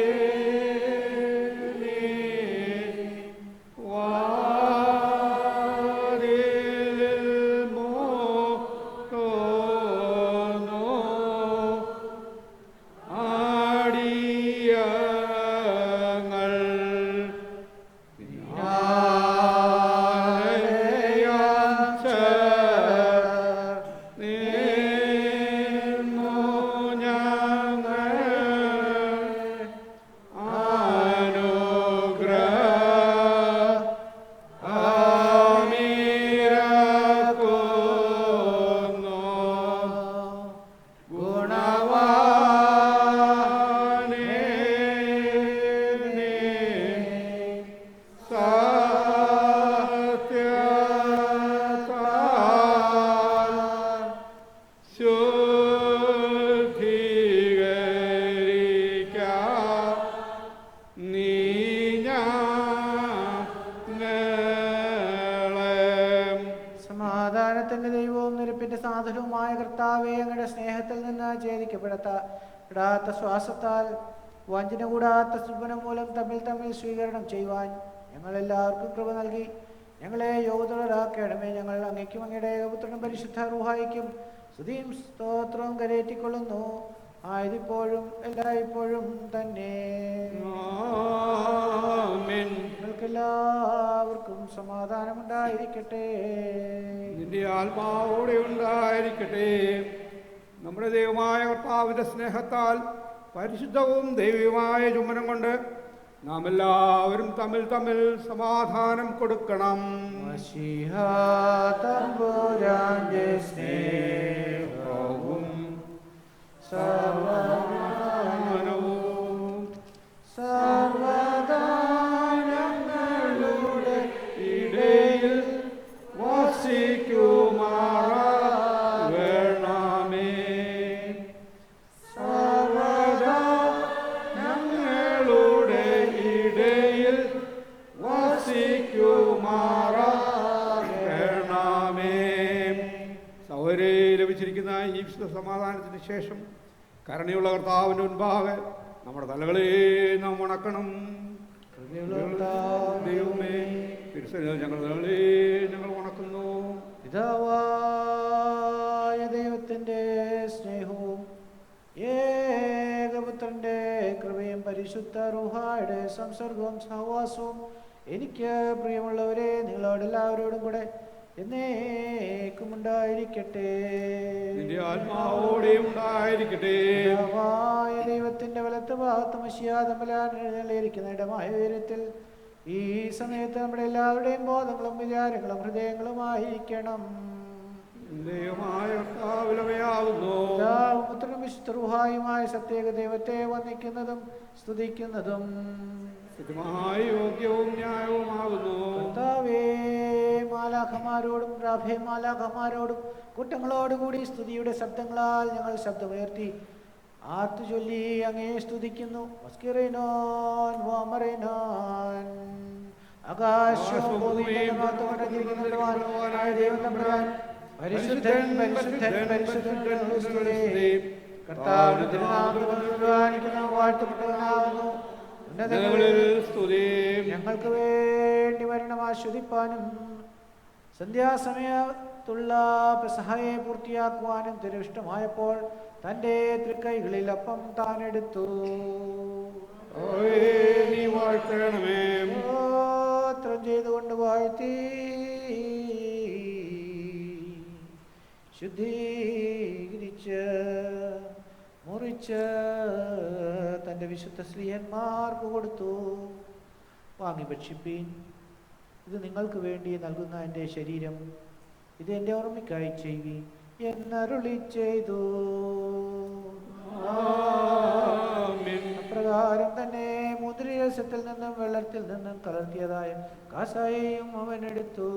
സമാധാനത്തിന്റെ ദൈവവും നിരപ്പിന്റെ സാധനവുമായ കർത്താവേ, അങ്ങയുടെ സ്നേഹത്തിൽ നിന്ന് ഛേദിക്കപ്പെടാത്ത ശ്വാസത്താൽ വഞ്ചന കൂടാത്ത സുബനം മൂലം തമ്മിൽ സ്വീകരണം ചെയ്യുവാൻ ഞങ്ങളെല്ലാവർക്കും കൃപ നൽകി ഞങ്ങളെ യോഗ്യതരാക്കണമേ. ഞങ്ങൾ അങ്ങയ്ക്കും അങ്ങയുടെ ഏകപുത്രനും പരിശുദ്ധ റൂഹായിക്കും സ്തുതിയും സ്തോത്രവും കരേറ്റിക്കൊള്ളുന്നു, ആയതിപ്പോഴും എല്ലായ്പ്പോഴും തന്നെ. നിങ്ങൾക്കെല്ലാവർക്കും സമാധാനമുണ്ടായിരിക്കട്ടെ. നിന്റെ ആത്മാവോടെ ഉണ്ടായിരിക്കട്ടെ. നമ്മുടെ ദൈവമായ കർത്താവിന്റെ സ്നേഹത്താൽ പരിശുദ്ധവും ദൈവമായ ചുംബനം കൊണ്ട് നാം എല്ലാവരും തമ്മിൽ സമാധാനം കൊടുക്കണം. മശീഹാ തമ്പുരാന്റെ സ്നേഹവും സമാധാനവും സർവദാ ഞങ്ങളുടെ ഇടയിൽ വസിക്കുമാറാകണമേ. സർവദാ ഞങ്ങളുടെ ഇടയിൽ വസിക്കുമാറാകണമേ. സൗരേ ലഭിച്ചിരിക്കുന്ന ഈ വിശുദ്ധ സമാധാനത്തിന് ശേഷം കരുണയുള്ള കർത്താവിന്റെ മുൻപാകെ നമ്മുടെ തലകളെ നാം വണക്കണം. ദൈവമേ, തിരുസന്നിധിയിൽ ഞങ്ങൾ വണക്കുന്നു. പിതാവായ ദൈവത്തിൻ്റെ സ്നേഹവും ഏകപുത്രന്റെ കൃപയും പരിശുദ്ധ റൂഹായുടെ സംസർഗവും സഹവാസവും എനിക്ക് പ്രിയമുള്ളവരെ നിങ്ങളോടെല്ലാവരോടും കൂടെ എന്നേക്കും ഉണ്ടായിരിക്കട്ടെ. നിന്റെ ആത്മാവോടെ ഉണ്ടായിരിക്കട്ടെ. പിതാവായ ദൈവത്തിന്റെ വലത്ത് ഭാഗത്ത് മശിഹാ തമ്പുരാൻ എഴുന്നള്ളിയിരിക്കുന്ന ഇടമായ ഉയരത്തിൽ ഈ സമയത്ത് നമ്മുടെ എല്ലാവരുടെയും ബോധങ്ങളും വിചാരങ്ങളും ഹൃദയങ്ങളുമായിരിക്കണം. ദൈവമായ കർത്താവിലവയാവുന്നു. പിതാവും പുത്രനും വിശുദ്ധ റൂഹായുമായ സത്യേക ദൈവത്തെ വന്ദിക്കുന്നതും സ്തുതിക്കുന്നതും കൃത്യമായി യോഗ്യവും ന്യായവുമാകുന്നു. കർത്താവേ, മാലാഖമാരോടും റാഫേ മാലാഖമാരോടും കൂട്ടങ്ങളോടുകൂടി സ്തുതിയുടെ ശബ്ദങ്ങളാൽ ഞങ്ങൾ ശബ്ദമുയർത്തി ആർത്തു ചൊല്ലി അങ്ങേ സ്തുതിക്കുന്നു. മസ്കിറിനോൻ വമറിനോൻ ആകാശവും ഭൂമിയും ദൈവം തമ്പുരാൻ പരിശുദ്ധൻ പരിശുദ്ധൻ പരിശുദ്ധൻ. കർത്താവിന്റെ തിരുനാമത്തിൽ ബഹുമാനിക്കുന്ന വാഴ്ത്തപ്പെട്ടവനാകുന്നു. ഉന്നതങ്ങളിൽ സ്തുതി. ഞങ്ങൾക്ക് വേണ്ടി മരണം ആസ്വദിപ്പാനും സന്ധ്യാസമയത്തുള്ള പെസഹയെ പൂർത്തിയാക്കുവാനും തിരുവിഷ്ടമായപ്പോൾ തൻ്റെ തൃക്കൈകളിൽ അപ്പം താനെടുത്തു. നീ വാഴ്ത്തണമേ. സ്തോത്രം ചെയ്തുകൊണ്ട് വാഴ്ത്തി ശുദ്ധീകരിച്ച് മുറിച്ച് തൻ്റെ വിശുദ്ധ സ്ത്രീയന്മാർക്ക് കൊടുത്തു. വാങ്ങി ഭക്ഷിപ്പീൻ, ഇത് നിങ്ങൾക്ക് വേണ്ടി നൽകുന്ന എൻ്റെ ശരീരം, ഇത് എൻ്റെ ഓർമ്മയ്ക്കായി ചെയ്യുവീൻ എന്നരുളി ചെയ്തു. അപ്രകാരം തന്നെ മുദ്രരസത്തിൽ നിന്നും വെള്ളത്തിൽ നിന്നും കലർത്തിയതായ കാസായെയും അവൻ എടുത്തു.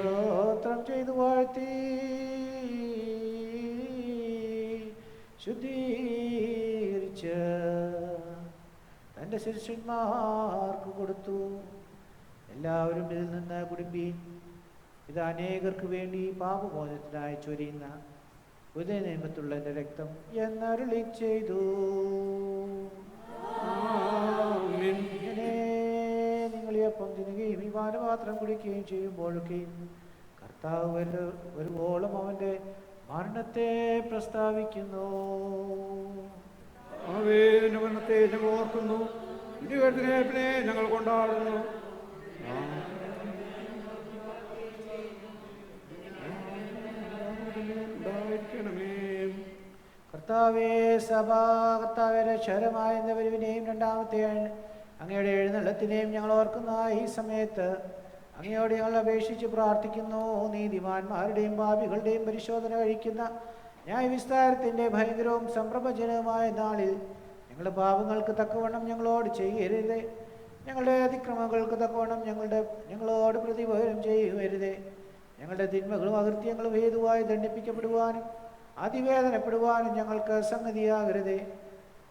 സ്തോത്രം ചെയ്തു വാഴ്ത്തി ശുദ്ധീകരിച്ച് തൻ്റെ ശിഷ്യന്മാർക്ക് കൊടുത്തു. എല്ലാവരും ഇതിൽ നിന്ന് കുടിപ്പീൻ, ഇത് അനേകർക്ക് വേണ്ടി പാപമോചനത്തിനായി ചൊരിയുന്ന പുതിയ നിയമത്തുള്ള എൻ്റെ രക്തം എന്നരുളി ചെയ്തു. ഇങ്ങനെ നിങ്ങൾ ഈ അപ്പം തിന്നുകയും ഈ പാനപാത്രം കുടിക്കുകയും ചെയ്യുമ്പോഴൊക്കെയും കർത്താവ് വരുവോളം അവൻ്റെ മരണത്തെ പ്രസ്താവിക്കുന്നു. മരണത്തെ ഞങ്ങൾ ഓർക്കുന്നു, പിന്നെ ഞങ്ങൾ കൊണ്ടാടുന്നു. കർത്താവേ സഭ, കർത്താവേ രക്ഷകരമായ വരുവിനെയും രണ്ടാമത്തെ അങ്ങയുടെ എഴുന്നള്ളത്തിനെയും ഞങ്ങൾ ഓർക്കുന്ന ഈ സമയത്ത് അങ്ങയോട് ഞങ്ങൾ അപേക്ഷിച്ച് പ്രാർത്ഥിക്കുന്നു. നീതിമാന്മാരുടെയും പാപികളുടെയും പരിശോധന കഴിക്കുന്ന ന്യായവിസ്താരത്തിൻ്റെ ഭയങ്കരവും സംപ്രഭജനവുമായ നാളിൽ ഞങ്ങളുടെ പാപങ്ങൾക്ക് തക്കവണ്ണം ഞങ്ങളോട് ചെയ്യരുതേ. ഞങ്ങളുടെ അതിക്രമങ്ങൾക്ക് തക്കവണ്ണം ഞങ്ങളോട് പ്രതിപകരം ചെയ്യുവരുതേ. ഞങ്ങളുടെ തിന്മകളും അകൃത്യങ്ങളും ഹേതുവായി ദണ്ഡിപ്പിക്കപ്പെടുവാനും അതിവേദനപ്പെടുവാനും ഞങ്ങൾക്ക് സംഗതിയാകരുതേ.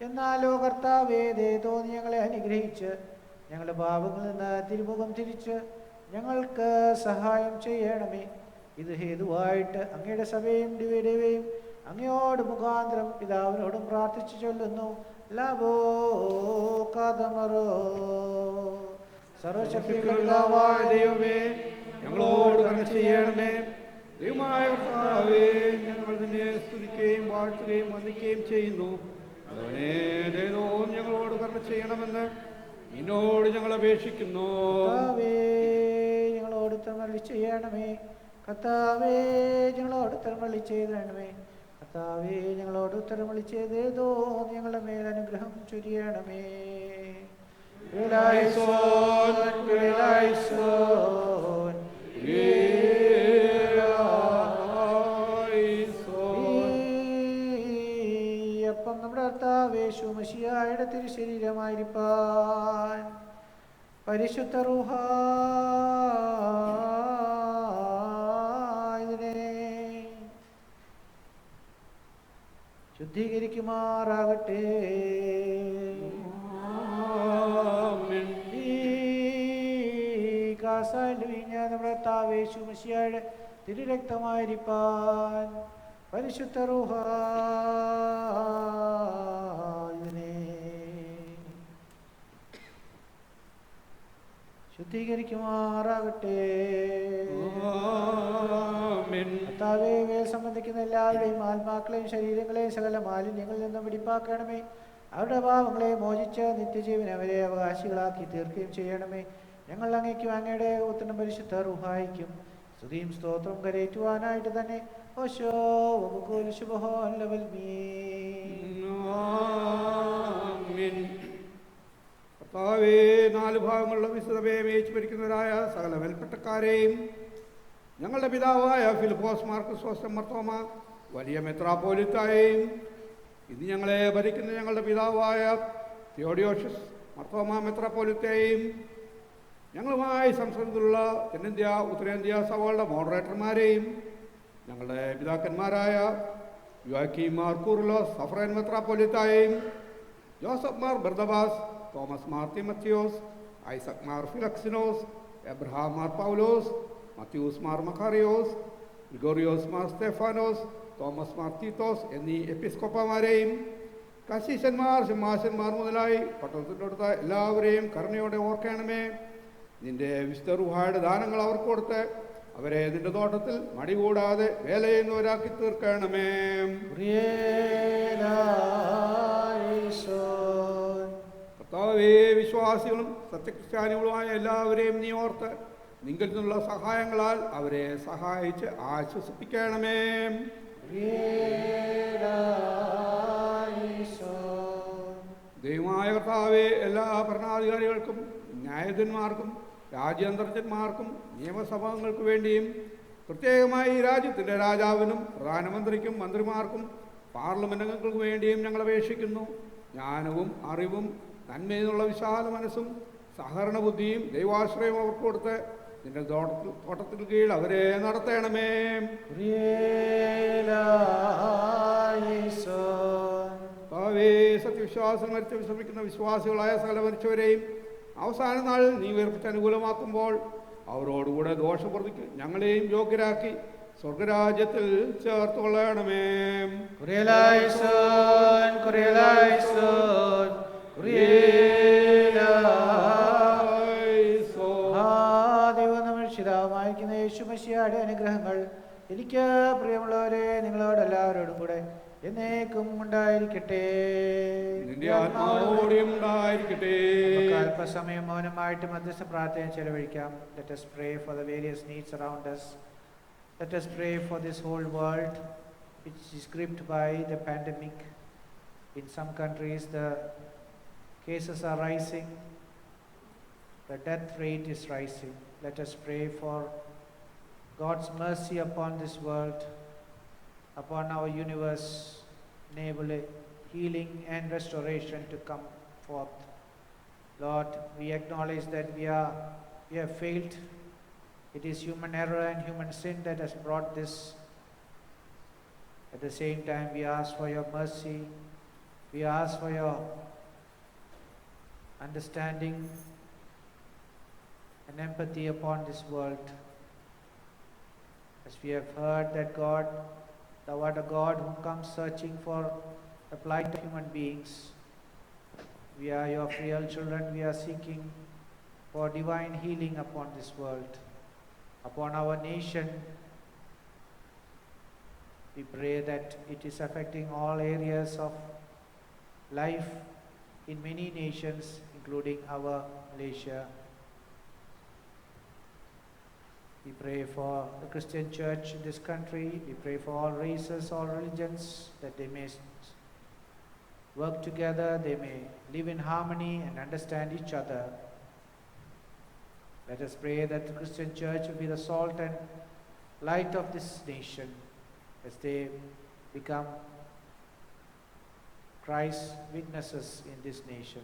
എന്നാലോ കർത്താവേ, ദയ തോന്നി ഞങ്ങളെ അനുഗ്രഹിച്ച് ഞങ്ങളുടെ പാപങ്ങളിൽ നിന്ന് തിരുമുഖം തിരിച്ച് ഞങ്ങൾക്ക് സഹായം ചെയ്യണമേ. ഇത് ഹേതുവായിട്ട് അങ്ങയുടെ സഭയും ഡിവൈഡേയും അങ്ങയോട് മുഖാന്തരം പിതാവിനോടും പ്രാർത്ഥിച്ചു ചൊല്ലുന്നു. ലബോ കദമറോ. സർവശക്തിയുള്ളവായ ദൈവമേ, ഞങ്ങളോട് കരുണ ചെയ്യണമേ. ദൈവമായ കർത്താവേ, ഞങ്ങൾ നിന്നെ സ്തുതിക്കുകയും വാഴ്ത്തുകയും വന്ദിക്കുകയും ചെയ്യുന്നു. അവനെ ദൈവോ ഞങ്ങളോട് കരുണ ചെയ്യണമെന്ന് നിന്നോട് ഞങ്ങൾ അപേക്ഷിക്കുന്നു. ഞങ്ങളോട് തരമള്ളി ചെയ്യണമേ. കർത്താവേ, ഞങ്ങളോട് തരമള്ളി ചെയ്യണമേ. കർത്താവേ, ഞങ്ങളോട് തരമള്ളി ചെയ്തേതോ ഞങ്ങളുടെ മേൽ അനുഗ്രഹം ചൊരിയണമേ. അപ്പം നമ്മുടെ കർത്താവേ ശുമശിയായുടെ തിരുശരീരമായിരിക്കാൻ പരിശുദ്ധ റൂഹ ഇതിനെ ശുദ്ധീകരിക്കുമാറാകട്ടെ. നമ്മുടെ കർത്താവേ ശുമശിയായുടെ തിരുരക്തമായിരിക്കാൻ പരിശുദ്ധ റൂഹ ഇതിനെ ശുദ്ധീകരിക്കുമാറാകട്ടെ. കർത്താവേ, സംബന്ധിക്കുന്ന എല്ലാവരുടെയും ആത്മാക്കളെയും ശരീരങ്ങളെയും സകല മാലിന്യങ്ങളിൽ നിന്നും വെടിപ്പാക്കണമേ. അവരുടെ പാപങ്ങളെ മോചിച്ച് നിത്യജീവൻ അവരെ അവകാശികളാക്കി തീർക്കുകയും ചെയ്യണമേ. ഞങ്ങൾ അങ്ങേക്കും അങ്ങയുടെ ഉത്തരം പരിശുദ്ധ റൂഹായിക്കും സ്തുതിയും സ്തോത്രവും കരയേറ്റുവാനായിട്ട് തന്നെ കർത്താവേ, 4 ഭാഗങ്ങളുള്ള വിശുദ്ധയെ മേയിച്ചു ഭരിക്കുന്നവരായ സകല മേൽപ്പെട്ടക്കാരെയും ഞങ്ങളുടെ പിതാവായ ഫിലിപ്പോസ് മാർക്കോസ് മർത്തോമ വലിയ മെത്രാപ്പോലിത്തായെയും ഇന്ന് ഞങ്ങളെ ഭരിക്കുന്ന ഞങ്ങളുടെ പിതാവായ തിയോഡിയോഷ്യസ് മർത്തോമ മെത്രാപ്പോലിത്തയെയും ഞങ്ങളുമായി സംസർഗത്തിലുള്ള തെന്നിന്ത്യ ഉത്തരേന്ത്യ സഭകളുടെ മോഡറേറ്റർമാരെയും ഞങ്ങളുടെ പിതാക്കന്മാരായ യുവാക്കീം മാർ കൂർലോസ് സഫ്രൻ മെത്രാപ്പൊലിത്തായെയും ജോസഫ് മാർ ബർദബാസ്, തോമസ് മാർ തിമത്യോസ്, ഐസക് മാർ ഫിലക്സിനോസ്, എബ്രഹാം മാർ പൗലോസ്, മത്യൂസ് മാർ മക്കാറിയോസ്, ഗ്രിഗോറിയോസ് മാർ സ്തെഫാനോസ്, തോമസ് മാർ തീത്തോസ് എന്നീ എപ്പിസ്കോപ്പമാരെയും കശീശന്മാർ, സിംഹാസന്മാർ മുതലായി പട്ടണത്തിനടുത്ത എല്ലാവരെയും കരുണയോടെ ഓർക്കണമേ. നിന്റെ വിശുദ്ധ റൂഹായുടെ ദാനങ്ങൾ അവർക്ക് കൊടുത്ത് അവരെ നിന്റെ തോട്ടത്തിൽ മടി കൂടാതെ വേല ചെയ്യുന്നവരാക്കി തീർക്കണമേ. കർത്താവേ, വിശ്വാസികളും സത്യക്രിസ്ത്യാനികളുമായ എല്ലാവരെയും നീ ഓർത്ത് നിങ്ങളിൽ നിന്നുള്ള സഹായങ്ങളാൽ അവരെ സഹായിച്ച് ആശ്വസിപ്പിക്കണമേ. ദൈവമായ കർത്താവേ, എല്ലാ ഭരണാധികാരികൾക്കും ന്യായാധിപന്മാർക്കും രാജ്യാന്തരന്മാർക്കും നിയമസഭകൾക്ക് വേണ്ടിയും പ്രത്യേകമായി ഈ രാജ്യത്തിൻ്റെ രാജാവിനും പ്രധാനമന്ത്രിക്കും മന്ത്രിമാർക്കും പാർലമെന്റ് അംഗങ്ങൾക്ക് വേണ്ടിയും ഞങ്ങൾ അപേക്ഷിക്കുന്നു. ജ്ഞാനവും അറിവും നന്മയെന്നുള്ള വിശാല മനസ്സും സഹകരണ ബുദ്ധിയും ദൈവാശ്രയം അവർക്ക് കൊടുത്ത് നിന്റെ തോട്ടത്തിൽ കീഴിൽ അവരെ നടത്തണമേ. സത്യവിശ്വാസം മരിച്ച് വിശ്രമിക്കുന്ന വിശ്വാസികളായ സകല മരിച്ചവരെയും അവസാന നാളിൽ നീ ഉയർപ്പിച്ച് അനുകൂലമാക്കുമ്പോൾ അവരോടുകൂടെ ദോഷപ്രതിക്ക് ഞങ്ങളെയും യോഗ്യരാക്കി സ്വർഗരാജ്യത്തിൽ ചേർത്തുകൊള്ളണമേ. ദൈവമായിരിക്കുന്ന യേശുമശിഹായുടെ അനുഗ്രഹങ്ങൾ എനിക്ക് പ്രിയമുള്ളവരെ നിങ്ങളോട് എല്ലാവരോടും കൂടെ എന്നേക്കും ഉണ്ടായിരിക്കട്ടെ. അല്പസമയം മൗനമായിട്ട് മധ്യസ്ഥ പ്രാർത്ഥന ചെലവഴിക്കാം. Let us pray for the various needs around us. Let us pray for this whole world which is gripped by the pandemic. In some countries the cases are rising, the death rate is rising. Let us pray for God's mercy upon this world, upon our universe, enable healing and restoration to come forth. Lord, we acknowledge that we have failed. It is human error and human sin that has brought this. At the same time, we ask for your mercy. We ask for your understanding and empathy upon this world. As we have heard that God, thou art a God who comes searching for the plight of human beings. We are your real children. We are seeking for divine healing upon this world, upon our nation. We pray that it is affecting all areas of life in many nations, including our Malaysia. We pray for the Christian church in this country. We pray for all races, all religions, that they may work together, they may live in harmony and understand each other. Let us pray that the Christian church will be the salt and light of this nation as they become Christ's witnesses in this nation.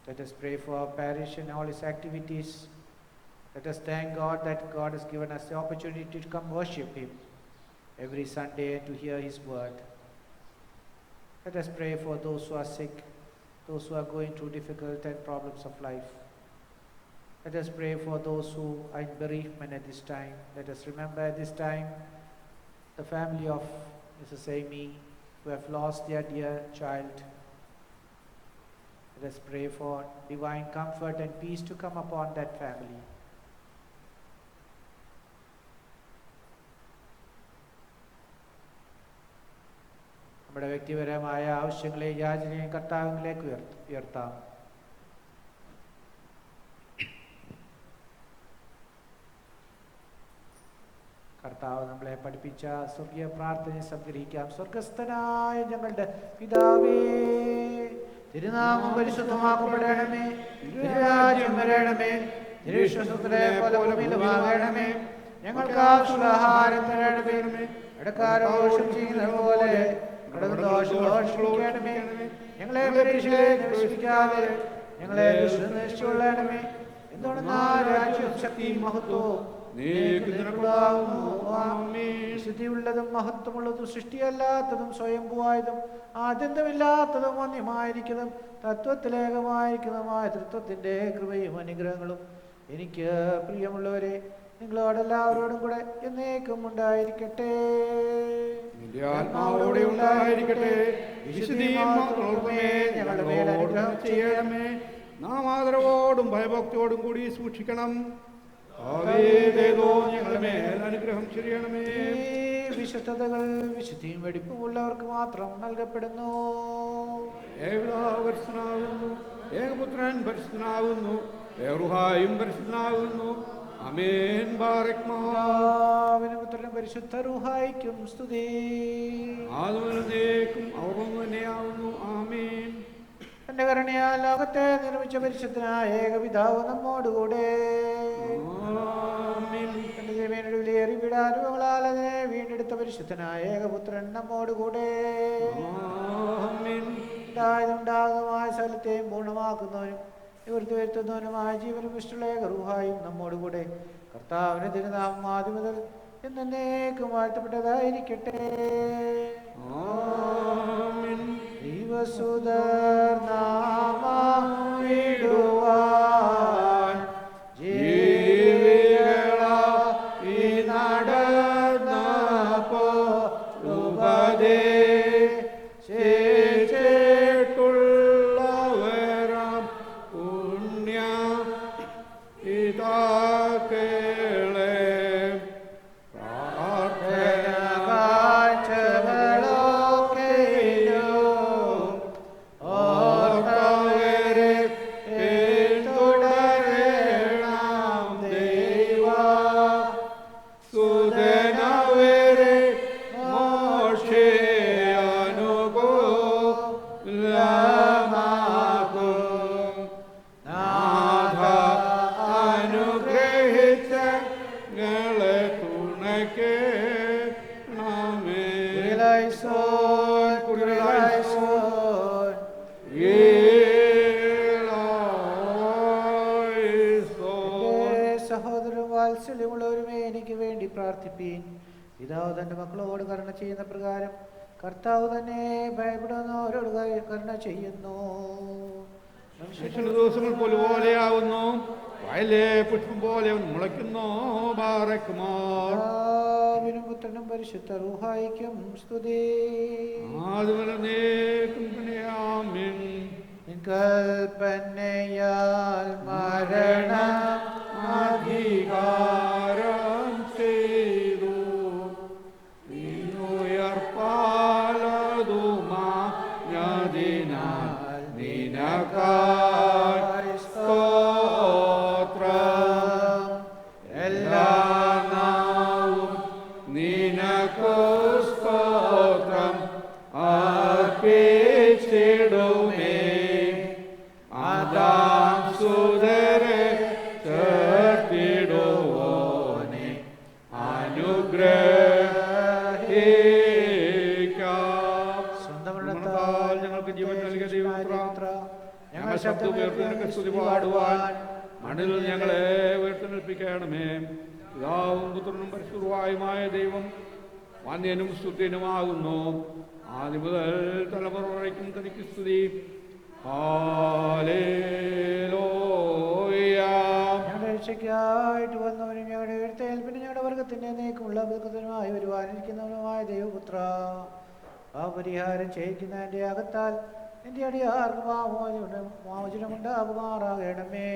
Let us pray for our parish and all its activities. Let us thank God that God has given us the opportunity to come worship Him every Sunday and to hear His word. Let us pray for those who are sick, those who are going through difficult and problems of life. Let us pray for those who are in bereavement at this time. Let us remember at this time the family of Mrs. Amy who have lost their dear child. Let us pray for divine comfort and peace to come upon that family. നമ്മുടെ വ്യക്തിപരമായ ആവശ്യങ്ങളെ യാചനയും കർത്താവിലേക്ക് ഉയർത്താം. കർത്താവ് നമ്മളെ പഠിപ്പിച്ച സ്വർഗീയ പ്രാർത്ഥനയെ സംഗ്രഹിക്കാം. സ്വർഗസ്ഥനായ ഞങ്ങളുടെ പിതാവേ, തിരുനാമം പരിശുദ്ധമാക്കപ്പെടണമേ, തിരുരാജ്യം വരണമേ, തിരുവിശ്വസത്തിലെ പോലെ ഭൂമിയിലുമാകണമേ. ഞങ്ങൾക്ക് ആവശ്യമുള്ള ആഹാരം തരണമേ, ഇടക്കാരെ ദോഷം ചെയ്യുന്നത് പോലെ ദോഷമേ. ഞങ്ങളെ പരീക്ഷയെ നിരസിക്കാതെ ഞങ്ങളെ നിശ്ചയിച്ചുകൊള്ളണമേ. എന്തുകൊണ്ടെന്നാൽ രാജ്യവും ശക്തിയും മഹത്വവും ശുദ്ധിയുള്ളതും മഹത്വമുള്ളതും സൃഷ്ടിയല്ലാത്തതും സ്വയംഭൂവായതും ആദ്യന്തമില്ലാത്തതും വന്യമായിരിക്കുന്നതും തത്വത്തിലേകമായിരിക്കുന്നതുമായ തൃത്വത്തിന്റെ കൃപയും അനുഗ്രഹങ്ങളും എനിക്ക് പ്രിയമുള്ളവരെ നിങ്ങളോടെല്ലാവരോടും കൂടെ എന്നേക്കും ഉണ്ടായിരിക്കട്ടെ. നിന്റെ ആത്മാവോടെ ഉണ്ടായിരിക്കട്ടെ. വിശുദ്ധീകരണമേ ഞങ്ങളുടെ മേൽ അനുഗ്രഹം ചെയ്യണമേ. നാം ആദരവോടും ഭയഭക്തിയോടും കൂടി സൂക്ഷിക്കണം. ഞങ്ങളുടെ മേൽ അനുഗ്രഹം ചെയ്യണമേ. ഈ വിശുദ്ധതകൾ വിശുദ്ധിയും വെടിപ്പും ഉള്ളവർക്ക് മാത്രം നൽകപ്പെടുന്നു. പരിശുദ്ധനാകുന്നു, ഏകപുത്രൻ പരിശുദ്ധനാകുന്നു, ഏറുഹായും പരിശുദ്ധനാകുന്നു. ആമേൻ. പിതാവിനും പുത്രനും പരിശുദ്ധ റൂഹായിക്കും സ്തുതി. ആദ്യം അവർ തന്നെയാവുന്നു. ആമേൻ. തന്റെ കരുണയാൽ ലോകത്തെ നിർമ്മിച്ച പരിശുദ്ധനായ ഏകപിതാവ് നമ്മോടുകൂടെ. തന്റെ ജമീനയുടെ വിലയേറി പീഡാനുഭവങ്ങളാൽ അതിനെ വീണ്ടെടുത്ത പരിശുദ്ധനായ ഏകപുത്രൻ നമ്മോടുകൂടെ. ഉണ്ടാകുന്നതുമായ സ്ഥലത്തെയും പൂർണ്ണമാക്കുന്നവനും നിവൃത്തി വരുത്തുന്നവനുമായ ജീവനും വിഷ്ണുള്ള ഏകറൂഹായും നമ്മോടുകൂടെ. കർത്താവിന്റെ തിരുനാമം ആദ്യം മുതൽ എന്നേക്കും വാഴ്ത്തപ്പെട്ടതായിരിക്കട്ടെ. ദൈവസുതർ നാമം വിടുവാൻ ജീവികളായി നടന്നപ്പോൾ ഉപദേശിച്ചിട്ടുള്ളവരാം പുണ്യ പിതാക്കളെ വാത്സല്യമുള്ളവരുമേ എനിക്ക് വേണ്ടി പ്രാർത്ഥിപ്പീൻ. പിതാവ് തന്റെ മക്കളോട് കരുണ ചെയ്യുന്ന പ്രകാരം കർത്താവ് തന്നെ ഭയപ്പെടുന്നവരോട് കരുണ ചെയ്യുന്നു. ദിവസങ്ങൾ പോലെയാവുന്നു, വയലെ പുഷ്പം പോലെ മുളയ്ക്കുന്നു. പിതാവിനും പുത്രനും പരിശുദ്ധ റൂഹായിക്കും സ്തുതി. കൽപ്പനയാൽ മരണം അധികാരം ചെയ്തു ഉയർപ്പാലതുമാതിനാൽ നിനക്കായി സ്തോത്രം. എല്ലാ നാവും നിനക്കു സ്തോത്രം അർപ്പിച്ചിടുമേ. ആദാം സുതരെ ചേർത്തിടുവോനെ അനുഗ്രഹിക്കാം. ഞങ്ങൾക്ക് ജീവൻ നൽകിയ ദൈവപുത്ര, ഞങ്ങൾ ശബ്ദം ഉയർത്തി സ്തുതി പാടുവാൻ മണ്ണിൽ ഞങ്ങളെ ഉയർത്തെടുപ്പിക്കണമേ. പിതാവും പുത്രനും പരിശുദ്ധവുമായ ദൈവം വന്യനും സ്തുത്യനുമാകുന്നു. ആദ്യം മുതൽ തലമുറ വരയ്ക്കും തനിക്ക് സ്തുതി. ഞങ്ങളുടെ രക്ഷയ്ക്കായിട്ട് വന്നവനും ഞങ്ങളുടെ ഉയർത്തെഴുന്നേൽപ്പിന് ഞങ്ങളുടെ വർഗത്തിന്റെ നീക്കമുള്ള ബന്ധത്തിനുമായി വരുവാനിരിക്കുന്നവനുമായ ദൈവപുത്ര, ആ പരിഹാരം ചെയ്യിക്കുന്ന എൻ്റെ അകത്താൽ എൻ്റെ അടിയാർക്ക് മോചനമുണ്ടാകുമാറാകണമേ.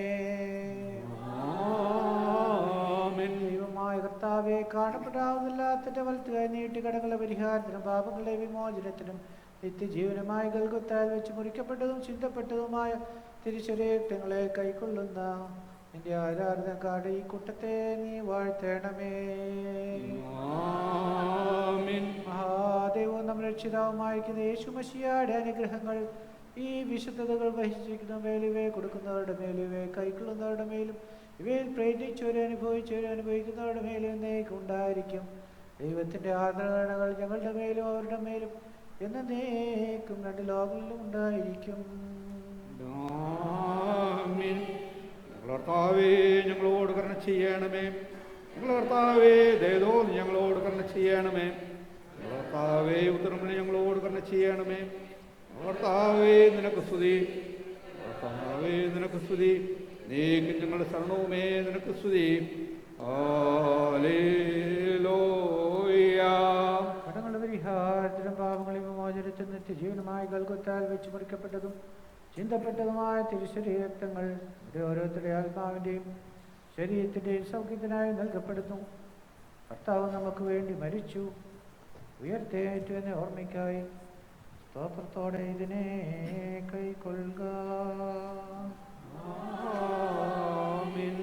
ദൈവമായ കർത്താവെ, കാണപ്പെടാവുന്നില്ലാത്ത വലത്ത് കൈ നീട്ടി കടങ്ങളുടെ പരിഹാരത്തിനും പാപങ്ങളുടെ വിമോചനത്തിനും നിത്യജീവനമായി ഗൽഗുത്താൽ വെച്ച് മുറിക്കപ്പെട്ടതും ചിന്തപ്പെട്ടതുമായ തിരിച്ചരക്തങ്ങളെ കൈക്കൊള്ളുന്ന നിന്റെ ആരാധനക്കാട് ഈ കൂട്ടത്തെ നീ വാഴ്ത്തണമേ. മഹാദേവവും നമ്മുടെ രക്ഷിതാവുമായിരിക്കുന്ന യേശു മശിഹായുടെ അനുഗ്രഹങ്ങൾ ഈ വിശുദ്ധതകൾ വഹിച്ചിരിക്കുന്ന മേലിവയെ കൊടുക്കുന്നവരുടെ മേലും ഇവയെ കൈക്കൊള്ളുന്നവരുടെ മേലും ഇവയിൽ പ്രയത്നിച്ചവരെ അനുഭവിക്കുന്നവരുടെ മേലും എന്നേക്കും ഉണ്ടായിരിക്കും. ദൈവത്തിന്റെ ആദരണകൾ ഞങ്ങളുടെ മേലും അവരുടെ മേലും എന്നേക്കും രണ്ട് ലോകങ്ങളിലും ഉണ്ടായിരിക്കും. കർത്താവേ, ഞങ്ങളോട് കരുണ ചെയ്യണമേ. കർത്താവേ, ദയതോ ഞങ്ങളോട് കരുണ ചെയ്യണമേ. കർത്താവേ, ഉത്തരമില്ല ഞങ്ങളോട് കരുണ ചെയ്യണമേ. കർത്താവേ, നിനക്ക് സ്തുതി. കർത്താവേ, നിനക്ക് സ്തുതി. നീക്കും ഞങ്ങളുടെ ശരണവുമേ നിനക്ക് സ്തുതി. കടങ്ങളുടെ പരിഹാരത്തിനും പാപങ്ങളെ വിമോചനത്തിൽ നിത്യജീവനുമായി കൽക്കുത്താൽ വെച്ച് മുറിക്കപ്പെട്ടതും ചിന്തപ്പെട്ടതുമായ തിരുശരീരക്തങ്ങൾ ഇവിടെ ഓരോരുത്തരുടെ ആത്മാവിൻ്റെയും ശരീരത്തിൻ്റെയും സൗഖ്യത്തിനായി നൽകപ്പെടുന്നു. കർത്താവ് നമുക്ക് വേണ്ടി മരിച്ചു, ഉയർത്തേറ്റു എന്ന ഓർമ്മയ്ക്കായി സ്തോത്രത്തോടെ ഇതിനെ കൈക്കൊള്ളുക. ആമേൻ.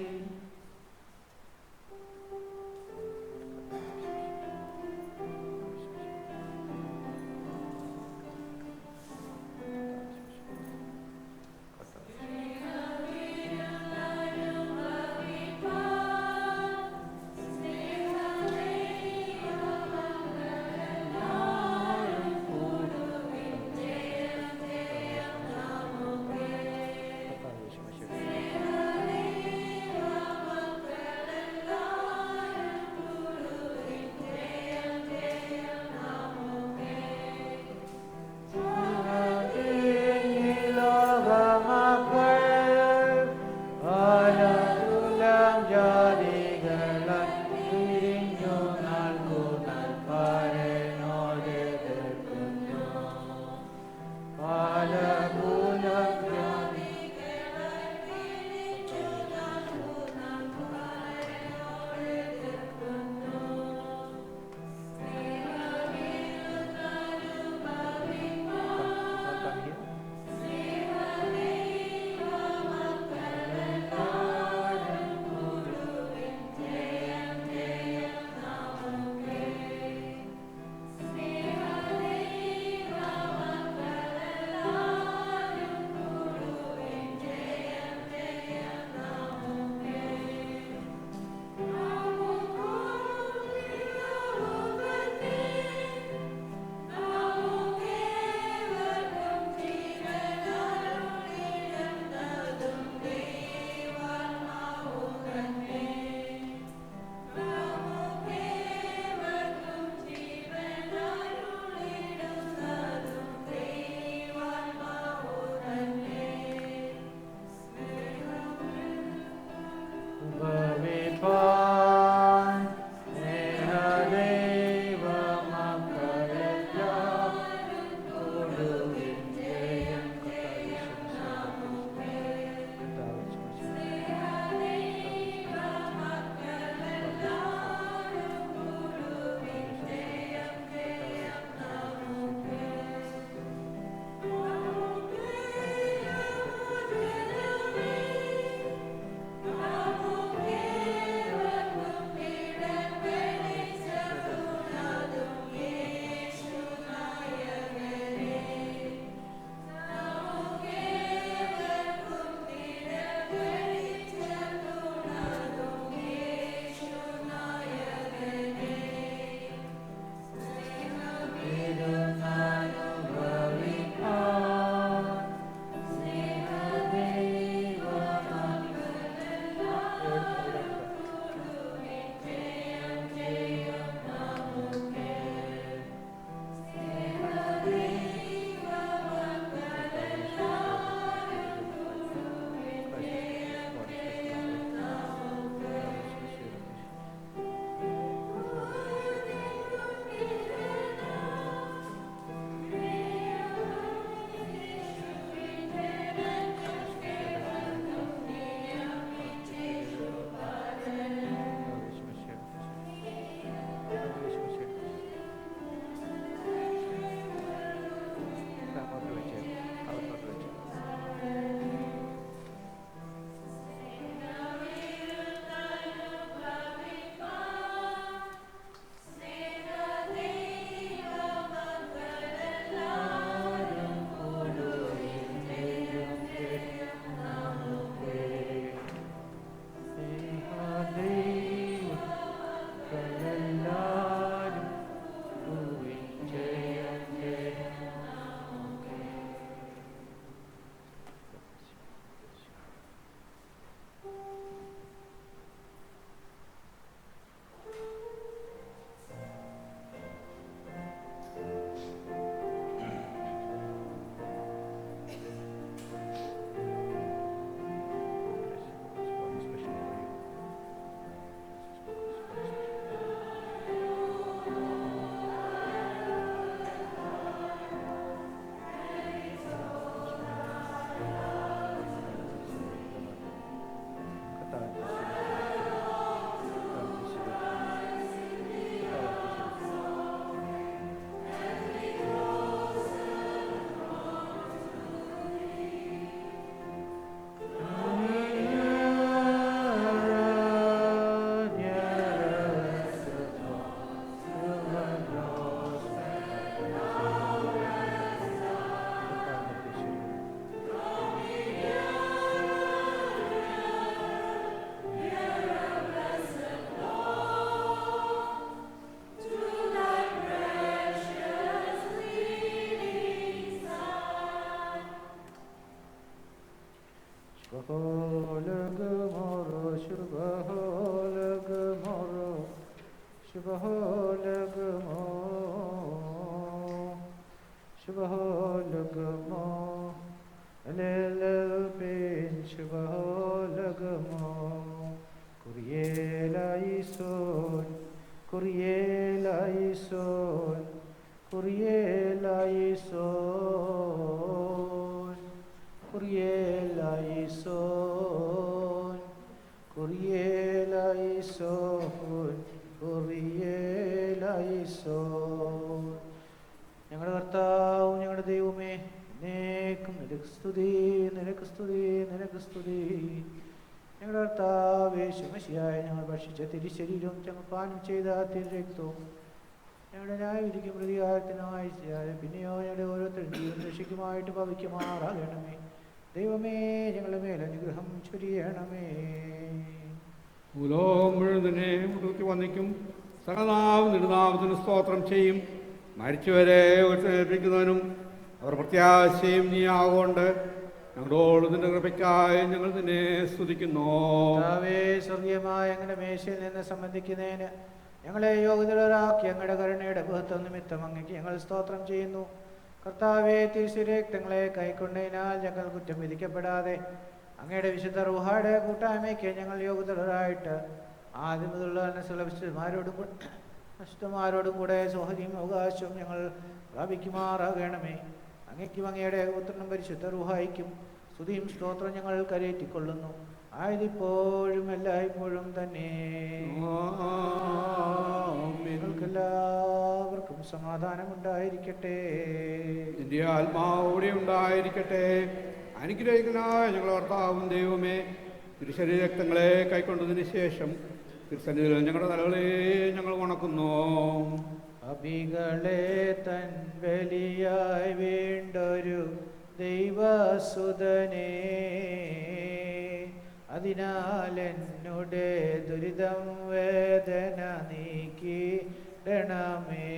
കുറിയേലായിസോൻ കുറിയേലായിസോൻ കുറിയേലായിസോൻ കുറിയേലായിസോൻ. ഞങ്ങളുടെ കർത്താവും ഞങ്ങളുടെ ദൈവമേ, എന്നേക്കും നിനക്ക് സ്തുതി, നിനക്ക് സ്തുതി, നിനക്ക് സ്തുതി. ഞങ്ങളുടെ കർത്താവേ ശമശിയായ ഞങ്ങൾ ഭക്ഷിച്ച തിരുശരീരവും ഞങ്ങൾ പാനം ചെയ്ത തിരുരക്തവും ഞങ്ങളുടെ ന്യായവിധിക്കും പ്രതികാരത്തിനായി പിന്നെയോ ഞങ്ങളുടെ ഓരോരുത്തരും ജീവൻ രക്ഷിക്കുമായിട്ട് ഭവിക്കുമാറാകണമേ. ദൈവമേ, ഞങ്ങളുടെ മേൽ അനുഗ്രഹം ചൊരിയണമേ. ഭൂലോകം മുഴുവൻ തന്നെ മുടക്കി വന്നിക്കും, സകലനാമം നെടുനാമത്തിന് സ്തോത്രം ചെയ്യും. മരിച്ചവരെ ഉയർത്തെഴുന്നേൽപ്പിക്കുന്നവനും അവർ പ്രത്യാശയും നീ ആകൊണ്ട് ഞങ്ങളോട് നിന്റെ കൃപയ്ക്കായി ഞങ്ങൾ നിന്നെ സ്തുതിക്കുന്നു. സ്വർഗീയമായ ഞങ്ങളുടെ മേശയിൽ നിന്ന് സംബന്ധിക്കുന്നതിന് ഞങ്ങളെ യോഗ്യതരാക്കി ഞങ്ങളുടെ കരുണയുടെ ബഹുത്വം നിമിത്തം അങ്ങേക്ക് ഞങ്ങൾ സ്തോത്രം ചെയ്യുന്നു. കർത്താവേ, തിരുശരീരക്തങ്ങളെ കൈക്കൊണ്ടതിനാൽ ഞങ്ങൾ കുറ്റം വിധിക്കപ്പെടാതെ അങ്ങയുടെ വിശുദ്ധ റൂഹായുടെ കൂട്ടായ്മയ്ക്ക് ഞങ്ങൾ യോഗ്യതരായിട്ട് ആദ്യം മുതലുള്ള വിശുദ്ധന്മാരോടും കൂടെ സൗഹൃദയും അവകാശവും ഞങ്ങൾ പ്രാപിക്കുമാറാകണമേ. അങ്ങയ്ക്കും അങ്ങയുടെ പുത്രനും പരിശുദ്ധ റൂഹായിക്കും സ്തുതിയും സ്തോത്രം ഞങ്ങൾ കരയേറ്റിക്കൊള്ളുന്നു, ആയതിപ്പോഴും എല്ലായ്പ്പോഴും തന്നെ. നിങ്ങൾക്കെല്ലാവർക്കും സമാധാനമുണ്ടായിരിക്കട്ടെ. നിന്റെ ആത്മാവോടെ ഉണ്ടായിരിക്കട്ടെ. അനുഗ്രഹിക്കനായ ഞങ്ങളുടെ കർത്താവും ദൈവമേ, തിരുശരീരക്തങ്ങളെ കൈക്കൊണ്ടതിന് ശേഷം തിരുസന്നിധിയിൽ ഞങ്ങളുടെ തലകളെ ഞങ്ങൾ വണക്കുന്നു. അഭികളെ തൻ ബലിയായി വീണ്ടൊരു ദൈവസുതനേ, അതിനാൽ എന്നുടെ ദുരിതം വേദന നീക്കിടണമേ.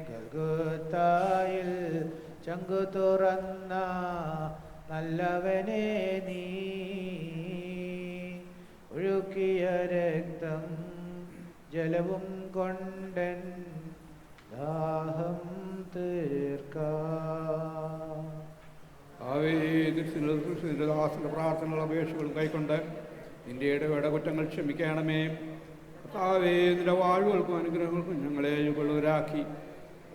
ഗൽഗോത്തായിൽ ചങ്കു തുറന്ന നല്ലവനെ നീ ഒഴുക്കിയ രക്തം ജലവും കൊണ്ടൻ ദാഹം തീർക്കാം. നിന്റെ ദാസന്റെ പ്രാർത്ഥനകളും അപേക്ഷകളും കൈക്കൊണ്ട് നിന്റെ ഇടവേട കുറ്റങ്ങൾ ക്ഷമിക്കണമേ. കർത്താവേ, നിന്റെ വാഴ്വുകൾക്കും അനുഗ്രഹങ്ങൾക്കും ഞങ്ങളെ യുഗളരാക്കി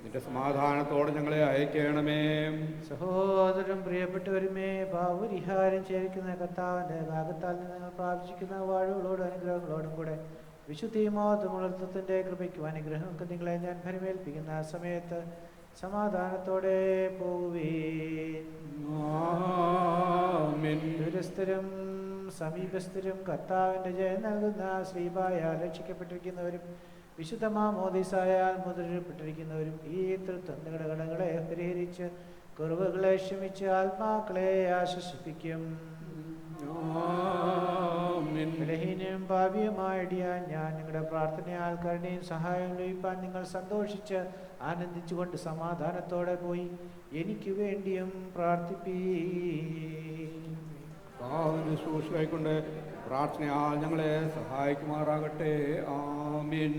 നിന്റെ സമാധാനത്തോടെ ഞങ്ങളെ അയക്കണമേ. സഹോദരൻ പ്രിയപ്പെട്ടവരുമേ, പാപപരിഹാരം ചേരിക്കുന്ന കർത്താവിന്റെ ഭാഗത്താൽ നിന്ന് നിങ്ങൾ പ്രാപിച്ചിരിക്കുന്ന വാഴ്വുകളോടും അനുഗ്രഹങ്ങളോടും കൂടെ വിശുദ്ധിമാതൃത്വത്തിന്റെ കൃപയ്ക്കും അനുഗ്രഹങ്ങൾക്ക് നിങ്ങളെ ഞാൻ ഫലമേൽപ്പിക്കുന്ന സമയത്ത് സമാധാനത്തോടെ പോകുവീൻ. ദൂരസ്ഥരും സമീപസ്ഥരും കർത്താവിന്റെ ജയം നൽകുന്ന ശ്രീബായാൽ രക്ഷിക്കപ്പെട്ടിരിക്കുന്നവരും വിശുദ്ധ മാമോദീസായാൽ മുദ്രപ്പെട്ടിരിക്കുന്നവരും ഈ തൃത്വം നിങ്ങളുടെ കടങ്ങളെ പരിഹരിച്ച് കുറവുകളെ ക്ഷമിച്ച് ആത്മാക്കളെ ആശ്വസിപ്പിക്കും. ബലഹീനയും പാപിയുമായിടിയാൻ ഞാൻ നിങ്ങളുടെ പ്രാർത്ഥനയാൽ കരുണയും സഹായം ലഭിപ്പാൻ നിങ്ങൾ സന്തോഷിച്ച് ആനന്ദിച്ചുകൊണ്ട് സമാധാനത്തോടെ പോയി എനിക്ക് വേണ്ടിയും പ്രാർത്ഥിപ്പീശുശ്രൂഷയായിക്കൊണ്ട് പ്രാർത്ഥനയാൽ ഞങ്ങളെ സഹായിക്കുമാറാകട്ടെ. ആമീൻ.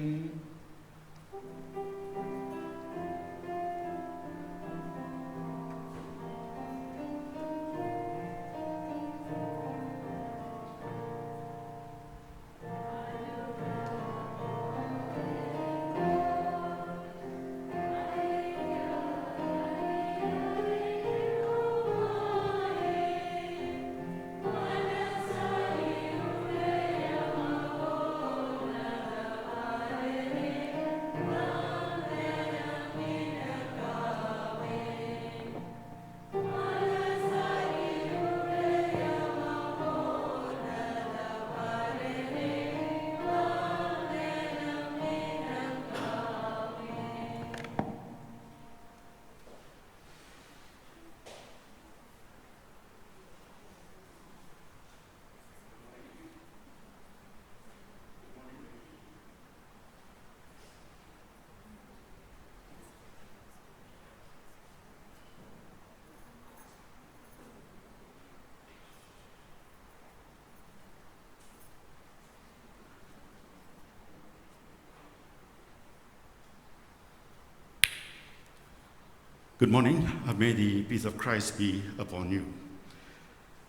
Good morning. May the peace of Christ be upon you.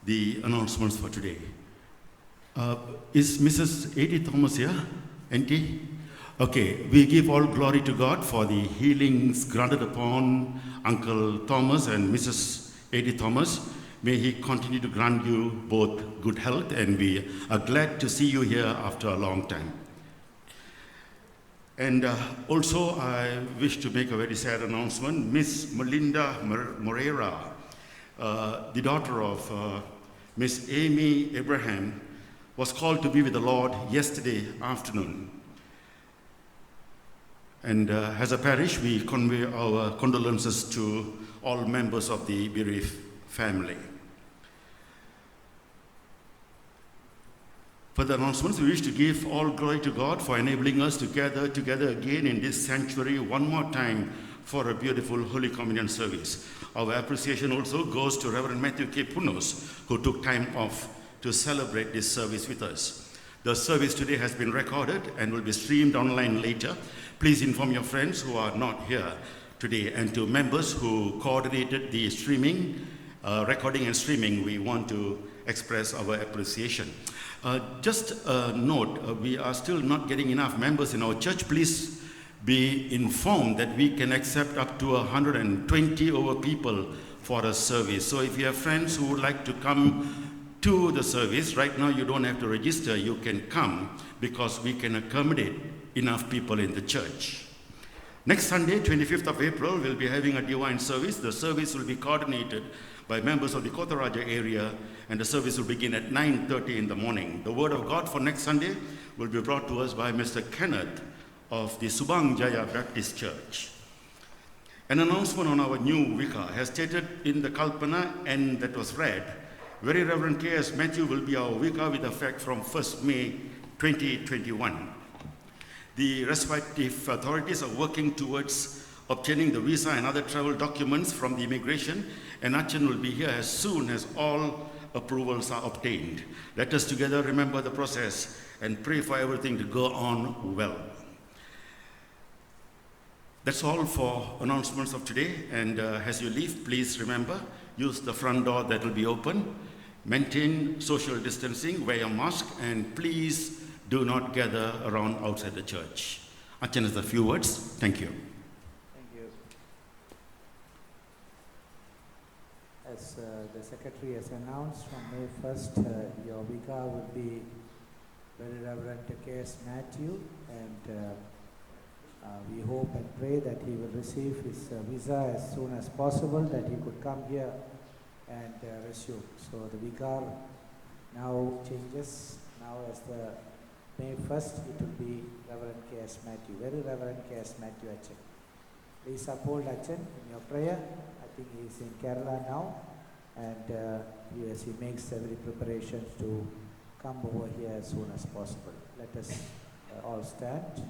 The announcements for today. Is Mrs. A.D. Thomas here? NT? Okay, we give all glory to God for the healings granted upon Uncle Thomas and Mrs. Eddie Thomas. May He continue to grant you both good health, and we are glad to see you here after a long time. And also, I wish to make a very sad announcement. Miss Melinda Moreira, the daughter of Miss Amy Abraham, was called to be with the Lord yesterday afternoon. And as a parish, we convey our condolences to all members of the bereaved family. For the announcements, we wish to give all glory to God for enabling us to gather together again in this sanctuary one more time for a beautiful Holy Communion service. Our appreciation also goes to Reverend Matthew K. Punos, who took time off to celebrate this service with us. The service today has been recorded and will be streamed online later. Please inform your friends who are not here today, and to members who coordinated the streaming, recording and streaming, we want to express our appreciation. Just a note, we are still not getting enough members in our church. Please be informed that we can accept up to 120 over people for a service. So if you have friends who would like to come to the service, right now you don't have to register, you can come because we can accommodate enough people in the church. Next Sunday, 25th of April, we'll be having a divine service. The service will be coordinated by members of the Kotharaja area, and the service will begin at 9:30 in the morning. The word of God for next Sunday will be brought to us by Mr. Kenneth of the Subang Jaya Baptist Church. An announcement on our new vicar has stated in the Kalpana, and that was read, Very Reverend K.S. Matthew will be our vicar with effect from 1st May 2021. The respective authorities are working towards obtaining the visa and other travel documents from the immigration, and Achan will be here as soon as all approvals are obtained. Let us together remember the process and pray for everything to go on well. That's all for announcements of today, and as you leave, please remember, use the front door that will be open, maintain social distancing, wear your mask, and please do not gather around outside the church. Achan has a few words. Thank you. Thank you. As the Secretary has announced, from May 1st, your vicar will be Very Reverend K.S. Matthew, and we hope and pray that he will receive his visa as soon as possible, that he could come here and resume. So the vicar now changes. Now as the May 1st, it will be Reverend K.S. Matthew, Very Reverend K.S. Matthew Achan. Please uphold Achan in your prayer. I think he is in Kerala now, and as he makes every preparation to come over here as soon as possible. Let us all stand.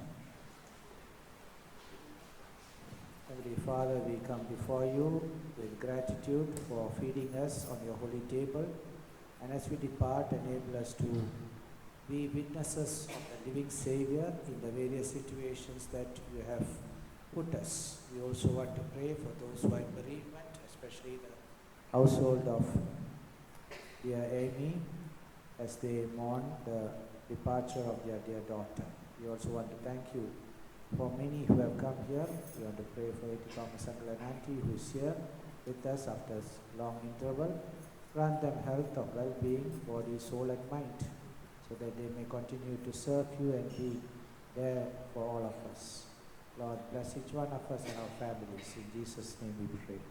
Heavenly Father, we come before you with gratitude for feeding us on your holy table, and as we depart, enable us to be witnesses of the living Savior in the various situations that you have put us. We also want to pray for those who are in bereavement, especially the household of dear Amy, as they mourn the departure of their dear daughter. We also want to thank you for many who have come here. We want to pray for Eddie Thomas uncle and auntie who is here with us after a long interval. Grant them health of well-being, body, soul and mind, so that they may continue to serve you and be there for all of us. Lord, bless each one of us and our families. In Jesus' name we pray.